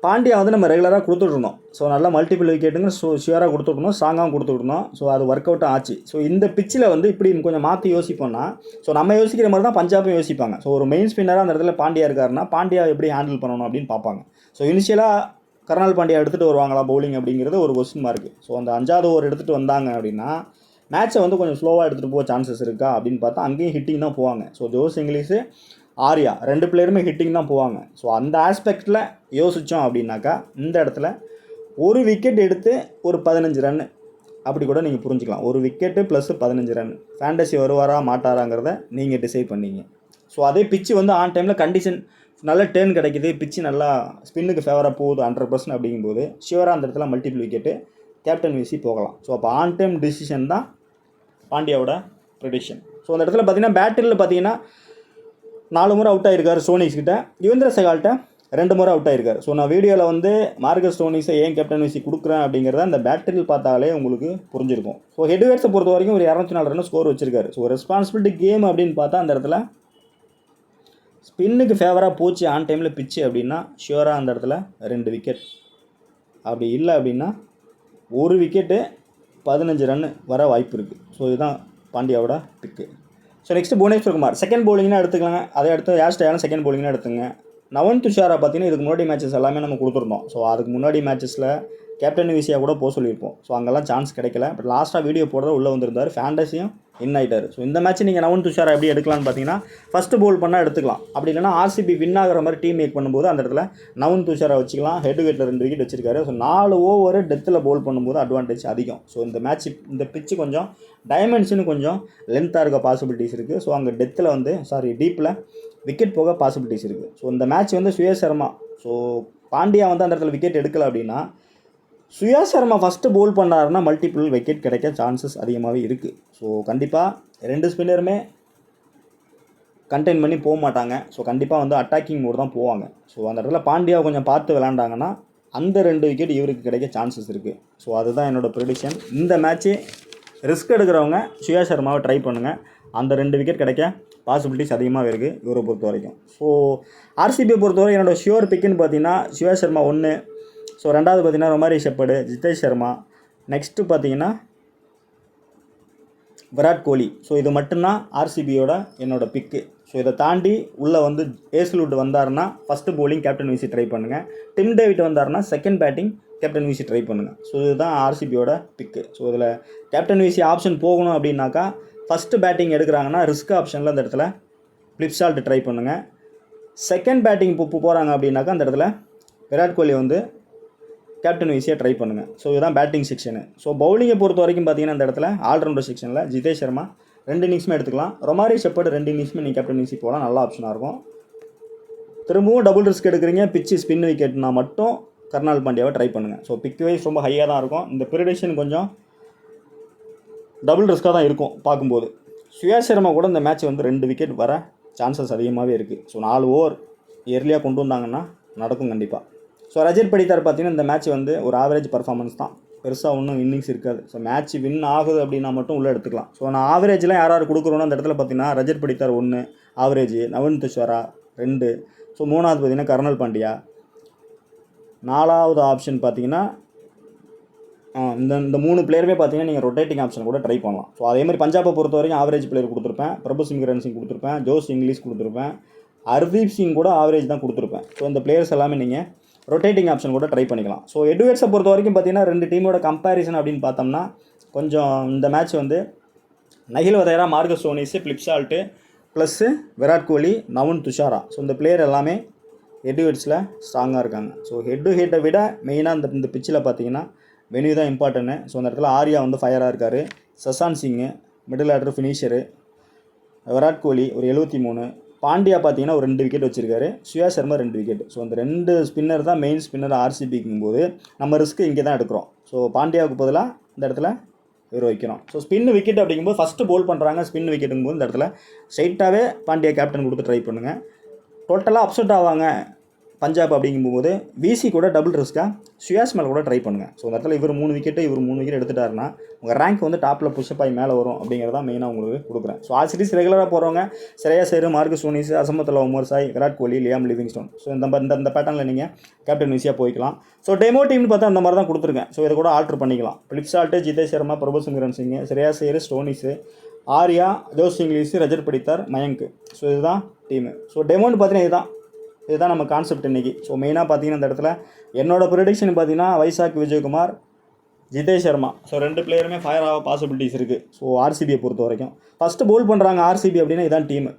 பாண்டியா வந்து நம்ம ரெகுலராக கொடுத்துட்ருந்தோம். ஸோ நல்லா மல்டிபிள் விக்கெட்டுங்க ஷியராக கொடுத்துட்ருந்தோம், ஸ்ட்ராங்காகவும் கொடுத்துட்ருந்தோம். ஸோ அது ஒர்க் அவுட்டும் ஆச்சு. ஸோ இந்த பிச்சில் வந்து இப்படி கொஞ்சம் மாற்றி யோசிப்போம்னா, ஸோ நம்ம யோசிக்கிற மாதிரி தான் பஞ்சாபும் யோசிப்பாங்க. ஸோ ஒரு மெயின் ஸ்பின்னராக அந்த இடத்துல பாண்டியா இருக்காருன்னா பாண்டியா எப்படி ஹேண்டில் பண்ணணும் அப்படின்னு பார்ப்பாங்க. ஸோ இனிஷியலாக கர்னால் பாண்டியா எடுத்துகிட்டு வருவாங்களா பவுலிங் அப்படிங்கிறது ஒரு கொஸ்டின் மார்க்கு. ஸோ அந்த 5வது ஓவர் எடுத்துகிட்டு வந்தாங்க அப்படின்னா மேட்ச்சை வந்து கொஞ்சம் ஸ்லோவாக எடுத்துகிட்டு போக சான்சஸ் இருக்கா அப்படின்னு பார்த்தா அங்கேயும் ஹிட்டிங் தான் போவாங்க. ஸோ ஜோஸ் இங்கிலீஷு, ஆர்யா 2 பிளேயருமே ஹிட்டிங் தான் போவாங்க. ஸோ அந்த ஆஸ்பெக்டில் யோசித்தோம் அப்படின்னாக்கா இந்த இடத்துல ஒரு விக்கெட் எடுத்து ஒரு 15 ரன்னு அப்படி கூட நீங்கள் புரிஞ்சுக்கலாம். ஒரு விக்கெட்டு ப்ளஸ் 15 ரன் ஃபேண்டசி வருவாரா மாட்டாராங்கிறத நீங்கள் டிசைட் பண்ணீங்க. ஸோ அதே பிச்சு வந்து ஆன் டைமில் கண்டிஷன் நல்ல டேர்ன் கிடைக்குது, பிச்சு நல்லா ஸ்பின்னுக்கு ஃபேவராக போகுது 100% அப்படிங்கும்போது ஷிவராக அந்த இடத்துல மல்டிபிள் விக்கெட்டு கேப்டன் வீசி போகலாம். ஸோ அப்போ ஆன் டைம் டிசிஷன் தான் பாண்டியாவோட ப்ரெடிக்ஷன். ஸோ அந்த இடத்துல பார்த்தீங்கன்னா பேட்டரியில் பார்த்தீங்கன்னா 4 முறை அவுட் ஆகிருக்காரு ஸ்டோனிஸ் கிட்ட, யுவேந்திர செகால்கிட்ட 2 முறை அவுட் ஆகிருக்காரு. ஸோ நான் வீடியோவில் வந்து மார்கஸ் ஸ்டோனிஸை ஏன் கேப்டன் வீசி கொடுக்குறேன் அப்படிங்கிறத அந்த பேட்டரியில் பார்த்தாலே உங்களுக்கு புரிஞ்சிருக்கும். ஸோ ஹெட்வேர்ட்ஸை பொறுத்த வரைக்கும் ஒரு 204 ரன் ஸ்கோர் வச்சிருக்காரு. ஸோ ரெஸ்பான்சிபிலிட்டி கேம் அப்படின்னு பார்த்தா அந்த இடத்துல ஸ்பின்னுக்கு ஃபேவராக போச்சு ஆன் டைமில் பிச்சு அப்படின்னா ஷியோராக அந்த இடத்துல 2 விக்கெட், அப்படி இல்லை அப்படின்னா ஒரு விக்கெட்டு 15 ரன்னு வர வாய்ப்பு இருக்குது. ஸோ இதுதான் பாண்டியாவோட pick. So next Bhuvneshwar Kumar second பவுலிங்னா எடுத்துக்கலாங்க. அதை அடுத்து ஏஸ்டையான செகண்ட் பவுலிங்னா எடுத்துங்க. நவன் துஷாரா பார்த்தீங்கன்னா இதுக்கு முன்னாடி மேட்சஸ் எல்லாமே நம்ம கொடுத்துருந்தோம். ஸோ அதுக்கு முன்னாடி மேட்சஸில் கேப்டன் வீசியாக கூட போக சொல்லியிருப்போம். ஸோ அங்கெல்லாம் சான்ஸ் கிடைக்கல. பட் லாஸ்ட்டாக வீடியோ போடுறத உள்ளே வந்திருந்தார், ஃபேண்டஸியும் இன் ஆகிட்டார். ஸோ இந்த மேட்ச் நீங்கள் நவன் துஷாரா எப்படி எடுக்கலாம்னு பார்த்தீங்கன்னா ஃபஸ்ட்டு பவுல் பண்ணால் எடுத்துக்கலாம். அப்படி இல்லைனா ஆர்சிபி வின் ஆகிற மாதிரி டீம் மேக் பண்ணும்போது அந்த இடத்துல நவன் துஷாரா வச்சுக்கலாம். ஹெட் விக்கெட்டில் 2 விக்கெட் வச்சிருக்காரு. ஸோ 4 ஓவர் டெத்தில் பவுல் பண்ணும்போது அட்வான்டேஜ் அதிகம். ஸோ இந்த மேட்ச் இந்த பிச்சு கொஞ்சம் டைமென்ஷனு கொஞ்சம் லென்த்தாக இருக்க பாசிபிலிட்டிஸ் இருக்குது. ஸோ அங்கே டெத்தில் வந்து டீப்பில் விக்கெட் போக பாசிபிலிட்டிஸ் இருக்குது. ஸோ இந்த மேட்ச் வந்து சுயேஷ் சர்மா, ஸோ பாண்டியா வந்து அந்த இடத்துல விக்கெட் எடுக்கலை அப்படின்னா சுயேஷ் சர்மா ஃபஸ்ட்டு பவுல் பண்ணாருன்னா மல்டிபிள் விக்கெட் கிடைக்க சான்சஸ் அதிகமாகவே இருக்குது. ஸோ கண்டிப்பாக 2 ஸ்பின்னருமே கண்டெயின் பண்ணி போக மாட்டாங்க. ஸோ கண்டிப்பாக வந்து அட்டாக்கிங் மோட் தான் போவாங்க. ஸோ அந்த இடத்துல பாண்டியா கொஞ்சம் பார்த்து விளாண்டாங்கன்னா அந்த 2 விக்கெட் இவருக்கு கிடைக்க சான்சஸ் இருக்குது. ஸோ அதுதான் என்னோடய ப்ரெடிக்ஷன். இந்த மேட்ச்சு ரிஸ்க் எடுக்கிறவங்க சுயேஷ் சர்மாவை ட்ரை பண்ணுங்கள். அந்த 2 விக்கெட் கிடைக்க பாசிபிலிட்டிஸ் அதிகமாக இருக்குது இவரை பொறுத்த வரைக்கும். ஸோ ஆர்சிபியை பொறுத்தவரை என்னோடய ஷியோர் பிக்குன்னு பார்த்தீங்கன்னா சுயேஷ் சர்மா 1. ஸோ 2வது பார்த்தீங்கன்னா ரொமாரி ஷெப்பர்டு, ஜிதேஷ் சர்மா, நெக்ஸ்ட்டு பார்த்தீங்கன்னா விராட் கோலி. ஸோ இது மட்டும்தான் ஆர்சிபியோட என்னோடய பிக்கு. ஸோ இதை தாண்டி உள்ளே வந்து ஏஸ்லுட் வந்தாருன்னா ஃபஸ்ட்டு பவுலிங் கேப்டன் வீசி ட்ரை பண்ணுங்கள். டிம் டேவிட் வந்தாருன்னா செகண்ட் பேட்டிங் கேப்டன் வீசி ட்ரை பண்ணுங்கள். ஸோ இதுதான் ஆர்சிபியோட பிக்கு. ஸோ இதில் கேப்டன் வீசி ஆப்ஷன் போகணும் அப்படின்னாக்கா ஃபஸ்ட்டு பேட்டிங் எடுக்கிறாங்கன்னா ரிஸ்க் ஆப்ஷனில் அந்த இடத்துல ஃபிளிப்சால்ட் ட்ரை பண்ணுங்கள். செகண்ட் பேட்டிங் போகிறாங்க அப்படின்னாக்கா அந்த இடத்துல விராட் கோலி வந்து கேப்டன் வீசியாக ட்ரை பண்ணுங்கள். ஸோ இதுதான் பேட்டிங் செக்ஷனு. ஸோ பவுலிங்கை பொறுத்த வரைக்கும் பார்த்தீங்கன்னா இந்த இடத்துல ஆல்ரவுண்டர் செக்ஷனில் ஜிதேஷ் சர்மா 2 இன்னிங்ஸுமே எடுத்துக்கலாம். ரொமாரி ஷெப்பர்டு 2 இன்னிங்ஸுமே நீங்கள் கேப்டன் வீசி போகலாம், நல்ல ஆப்ஷனாக இருக்கும். திரும்பவும் டபுள் ரிஸ்க் எடுக்கிறீங்க, பிச்சு ஸ்பின் விக்கெட்னா மட்டும் கர்னால் பாண்டியாவை ட்ரை பண்ணுங்கள். ஸோ பிக் வைஸ் ரொம்ப ஹையாக தான் இருக்கும். இந்த ப்ரிடிக்ஷன் கொஞ்சம் டபுள் ரிஸ்க்காக தான் இருக்கும் பார்க்கும்போது. சுயேஷ் சர்மா கூட இந்த மேட்ச் வந்து 2 விக்கெட் வர சான்சஸ் அதிகமாகவே இருக்குது. ஸோ 4 ஓவர் இயர்லியாக கொண்டு வந்தாங்கன்னா நடக்கும் கண்டிப்பாக. ஸோ ரஜத் படித்தார் பார்த்தீங்கன்னா இந்த மேட்ச் வந்து ஒரு ஆவரேஜ் பர்ஃபார்மன்ஸ் தான், பெருசாக ஒன்றும் இன்னிங்ஸ் இருக்காது. ஸோ மேட்ச் வின் ஆகுது அப்படின்னா மட்டும் உள்ளே எடுத்துக்கலாம். ஸோ நான் ஆவரேஜ்லாம் யார் கொடுக்குறோன்னு அந்த இடத்துல பார்த்தீங்கன்னா ரஜத் படித்தார் 1 ஆவரேஜ், நவன் துஷாரா 2. ஸோ 3வது பார்த்தீங்கன்னா கர்னால் பாண்டியா, 4வது ஆப்ஷன் பார்த்தீங்கன்னா இந்த 3 பிளேயருமே பார்த்தீங்கன்னா நீங்கள் ரொட்டேட்டிங் ஆப்ஷன் கூட ட்ரை பண்ணலாம். ஸோ அதேமாதிரி பஞ்சாபை பொறுத்த வரைக்கும் ஆவரேஜ் பிளேயர் கொடுத்துருப்பேன், பிரபு சிங் ரன் சிங் கொடுத்துருப்பேன், ஜோஸ் இங்கிலீஷ் கொடுத்துருப்பேன், ஹர்தீப் சிங் கூட ஆவரேஜ் தான் கொடுத்துருப்பேன். ஸோ இந்த பிளேயர்ஸ் எல்லாமே நீங்கள் ரொட்டேட்டிங் ஆப்ஷன் கூட ட்ரை பண்ணிக்கலாம். ஸோ எட்வர்ட்ஸை பொறுத்த வரைக்கும் பார்த்தீங்கன்னா 2 டீமோட கம்பேரிசன் அப்படின்னு பார்த்தோம்னா கொஞ்சம் இந்த மேட்ச் வந்து Nehal Wadhera, Marcus Stoinis, Phil Salt plus Virat Kohli, Nuwan Thushara. So இந்த பிளேயர் எல்லாமே எட்வர்ட்ஸில் ஸ்ட்ராங்காக இருக்காங்க. ஸோ ஹெட்டை விட மெயினாக இந்த பிச்சில் பார்த்தீங்கன்னா வென்யூ தான் இம்பார்ட்டன்ட்டு. ஸோ அந்த இடத்துல ஆர்யா வந்து ஃபயராக இருக்கார், சசாந்த் சிங்கு middle order finisher, Virat Kohli ஒரு 73, பாண்டியா பார்த்தீங்கன்னா ஒரு 2 விக்கெட் வச்சிருக்காரு, சுயேஷ் சர்மா 2 விக்கெட். ஸோ அந்த 2 ஸ்பின்னர் தான் மெயின் ஸ்பின்னர் ஆர்சிபிக்கும் போது நம்ம ரிஸ்க்கு இங்கே தான் எடுக்கிறோம். ஸோ பாண்டியாவுக்கு பதிலாக இந்த இடத்துல இவர் வைக்கிறோம். ஸோ ஸ்பின் விக்கெட் அப்படிங்கும்போது ஃபஸ்ட்டு போல் பண்ணுறாங்க, ஸ்பின் விக்கெட்டுங்கும்போது இந்த இடத்துல ஸ்ட்ரைட்டாகவே பாண்டியா கேப்டன் கொடுத்து ட்ரை பண்ணுங்கள். டோட்டலாக அப்செட் ஆவாங்க பஞ்சாப் அப்படிங்கும்போது விசி கூட டபுள் ரிஸ்க்காக சுயாஸ் மேலே கூட ட்ரை பண்ணுங்கள். ஸோ அந்த இடத்துல இவர் 3 விக்கெட்டு இவர் 3 விக்கெட் எடுத்துட்டாருன்னா உங்கள் ரேங்க் வந்து டாப்பில் புஷ்அப் ஆகி மேலே வரும் அப்படிங்கிறதான் மெயினாக உங்களுக்கு கொடுக்குறேன். ஸோ ஆர்சிடிஸ் ரெகுலராக போகிறவங்க Shreyas Iyer, Marcus Stoinis, Azmatullah Omarzai, Virat Kohli, Liam Livingstone. So இந்த பேட்டர்னில் நீங்கள் கேப்டன் ஈஸியாக போய்க்கலாம். ஸோ டெமோ டீம்னு பார்த்தா அந்த மாதிரி தான் கொடுத்துருக்கேன். ஸோ இதை கூட ஆல்ட்ரு பண்ணிக்கலாம். ஃபிலிப்சால்ட்டு, ஜிதேஷ் சர்மா, பிரபு சிம்ரன் சிங், ஸ்ரேயாஸ் ஐயர், ஸ்டோனிஸு, ஆர்யா, ஜோஸ் இங்கிலீஷ், ரஜத் படித்தார், மயங்க். ஸோ இதுதான் டீமு. ஸோ டெமோன்னு பார்த்தீங்கன்னா இதுதான் நம்ம கான்செப்ட் இன்றைக்கி. ஸோ மெயினாக பார்த்தீங்கன்னா இந்த இடத்துல என்னோட ப்ரெடிக்ஷன் பார்த்தீங்கன்னா வைசாக் விஜயகுமார், ஜிதேஷ் சர்மா. ஸோ 2 பிளேயருமே ஃபயர் ஆக பாசிபிலிட்டிஸ் இருக்குது. ஸோ ஆர்சிபியை பொறுத்த வரைக்கும் ஃபஸ்ட்டு போல் பண்ணுறாங்க ஆர்சிபி அப்படின்னா இதான் டீமு.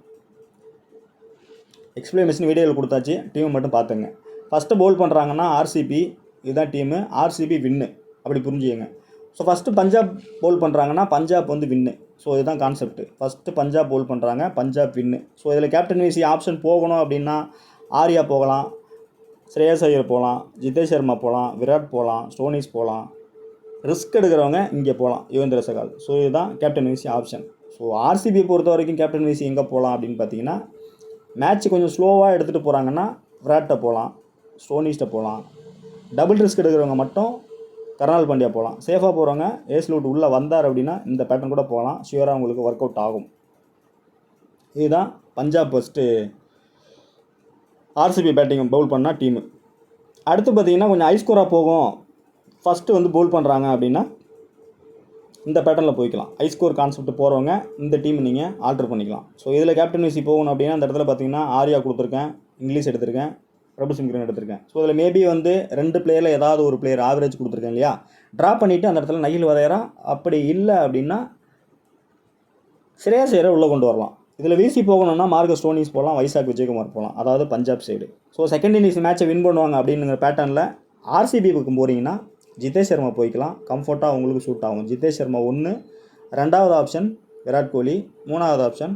எக்ஸ்பிளேஷன் வீடியோவில் கொடுத்தாச்சு, டீமை மட்டும் பார்த்துங்க. ஃபஸ்ட்டு போல் பண்ணுறாங்கன்னா ஆர்சிபி, இதுதான் டீமு. ஆர்சிபி வின்னு அப்படி புரிஞ்சுக்கங்க. ஸோ ஃபஸ்ட்டு பஞ்சாப் போல் பண்ணுறாங்கன்னா பஞ்சாப் வந்து வின்னு. ஸோ இதுதான் கான்செப்ட். ஃபஸ்ட்டு பஞ்சாப் போல் பண்ணுறாங்க, பஞ்சாப் வின்னு. ஸோ இதில் கேப்டன் விசி ஆப்ஷன் போகணும் அப்படின்னா ஆர்யா போகலாம், ஸ்ரேயாஸ் ஐயர் போகலாம், ஜிதேஷ் சர்மா போகலாம், விராட் போகலாம், ஸ்டோனிஸ் போகலாம். ரிஸ்க் எடுக்கிறவங்க இங்கே போகலாம், யுவேந்திர சகால். ஸோ இதுதான் கேப்டன் விசி ஆப்ஷன். ஸோ ஆர்சிபியை பொறுத்த வரைக்கும் கேப்டன் விசி எங்கே போகலாம் அப்படின்னு பார்த்தீங்கன்னா மேட்ச் கொஞ்சம் ஸ்லோவாக எடுத்துகிட்டு போகிறாங்கன்னா விராட்டை போகலாம், ஸ்டோனிஸ்ட்டை போகலாம். டபுள் ரிஸ்க் எடுக்கிறவங்க மட்டும் கர்னால் பாண்டியா போகலாம். சேஃபாக போகிறவங்க ஏஸ்லூட் உள்ளே வந்தார் அப்படின்னா இந்த பேட்டர்ன் கூட போகலாம். ஷியூராக உங்களுக்கு ஒர்க் அவுட் ஆகும். இதுதான் Punjab first RCB batting bowl பண்ணால் டீமு. அடுத்து பார்த்தீங்கன்னா கொஞ்சம் ஐஸ்கோராக போகும், ஃபஸ்ட்டு வந்து பவுல் பண்ணுறாங்க அப்படின்னா இந்த பேட்டர்னில் போய்க்கலாம். ஐஸ்கோர் கான்செப்ட் போகிறவங்க இந்த டீம் நீங்கள் ஆல்டர் பண்ணிக்கலாம். ஸோ இதில் கேப்டன் விசி போகணும் அப்படின்னா இந்த இடத்துல பார்த்தீங்கன்னா ஆர்யா கொடுத்துருக்கேன், இங்கிலீஷ் எடுத்திருக்கேன், பிரபு சிம்ரன் எடுத்திருக்கேன். ஸோ இதில் மேபி வந்து 2 பிளேயரில் ஏதாவது ஒரு பிளேயர் ஆவரேஜ் கொடுத்துருக்கேன் இல்லையா, ட்ராப் பண்ணிவிட்டு அந்த இடத்துல நகில் வரையறா. அப்படி இல்லை அப்படின்னா ஸ்ரேயாஸ் ஐயரை உள்ளே கொண்டு வரலாம். இதில் விசி போகணும்னா மார்கஸ் ஸ்டோனிஸ் போகலாம், வைசாக் விஜயகுமார் போகலாம், அதாவது Punjab side. So second innings மேட்சை வின் பண்ணுவாங்க அப்படிங்கிற பேட்டர்னில் ஆர்சிபி பக்கம் போகிறீங்கன்னா ஜிதேஷ் சர்மா போய்க்கலாம். கம்ஃபர்ட்டாக உங்களுக்கு சூட் ஆகும். ஜிதேஷ் சர்மா 1, 2வது ஆப்ஷன் விராட் கோலி, 3வது ஆப்ஷன்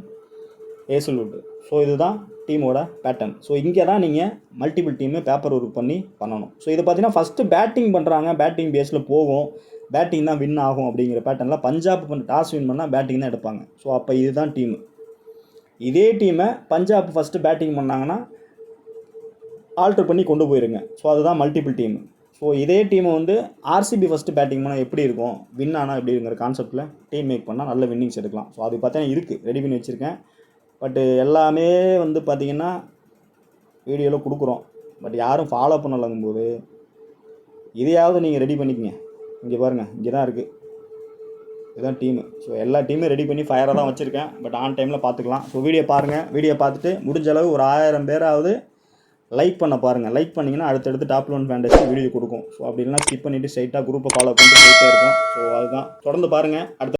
ஏஸ்லூட். ஸோ இதுதான் டீமோட பேட்டர்ன். ஸோ இங்கே தான் நீங்கள் மல்டிபிள் டீமு பேப்பர் ஒர்க் பண்ணணும். ஸோ இது பார்த்தீங்கன்னா ஃபஸ்ட்டு பேட்டிங் பண்ணுறாங்க, பேட்டிங் பேஸில் போகும், பேட்டிங் தான் வின் ஆகும் அப்படிங்கிற பேட்டர்னில் பஞ்சாப் டாஸ் வின் பண்ணால் பேட்டிங் தான் எடுப்பாங்க. ஸோ அப்போ இதுதான் டீமு. இதே டீமை பஞ்சாப் ஃபஸ்ட்டு பேட்டிங் பண்ணாங்கன்னா ஆல்ட்ரு பண்ணி கொண்டு போயிருங்க. ஸோ அதுதான் மல்டிபிள் டீமு. ஸோ இதே டீமை வந்து ஆர்சிபி ஃபஸ்ட்டு பேட்டிங் பண்ணால் எப்படி இருக்கும், வின் ஆனால் எப்படிங்கிற கான்செப்ட்டில் டீம் மேக் பண்ணால் நல்ல வின்னிங்ஸ் எடுக்கலாம். ஸோ அது பார்த்தீங்கன்னா இருக்குது, ரெடி பண்ணி வச்சுருக்கேன். பட்டு எல்லாமே வந்து பார்த்திங்கன்னா வீடியோவில் கொடுக்குறோம், பட் யாரும் ஃபாலோ பண்ணலங்கும்போது இதையாவது நீங்கள் ரெடி பண்ணிக்கங்க. இங்கே பாருங்கள், இங்கே தான் இருக்குது, இதுதான் டீமு. ஸோ எல்லா டீமும் ரெடி பண்ணி ஃபயராக தான் வச்சுருக்கேன், பட் ஆன் டைமில் பார்த்துக்கலாம். ஸோ வீடியோ பாருங்கள், வீடியோ பார்த்துட்டு முடிஞ்ச அளவு ஒரு 1000 பேராவது லைக் பண்ண பாருங்கள். லைக் பண்ணிங்கன்னா அடுத்தடுத்து டாப் 11 ஃபேண்டஸி வீடியோ கொடுக்கும். ஸோ அப்படி இல்லைனா ஸ்கிப் பண்ணிவிட்டு ஸ்ட்ரைட்டாக குரூப்பை ஃபாலோ பண்ணிட்டு போயிட்டே இருக்கும். ஸோ அதுதான் தொடர்ந்து பாருங்கள். அடுத்த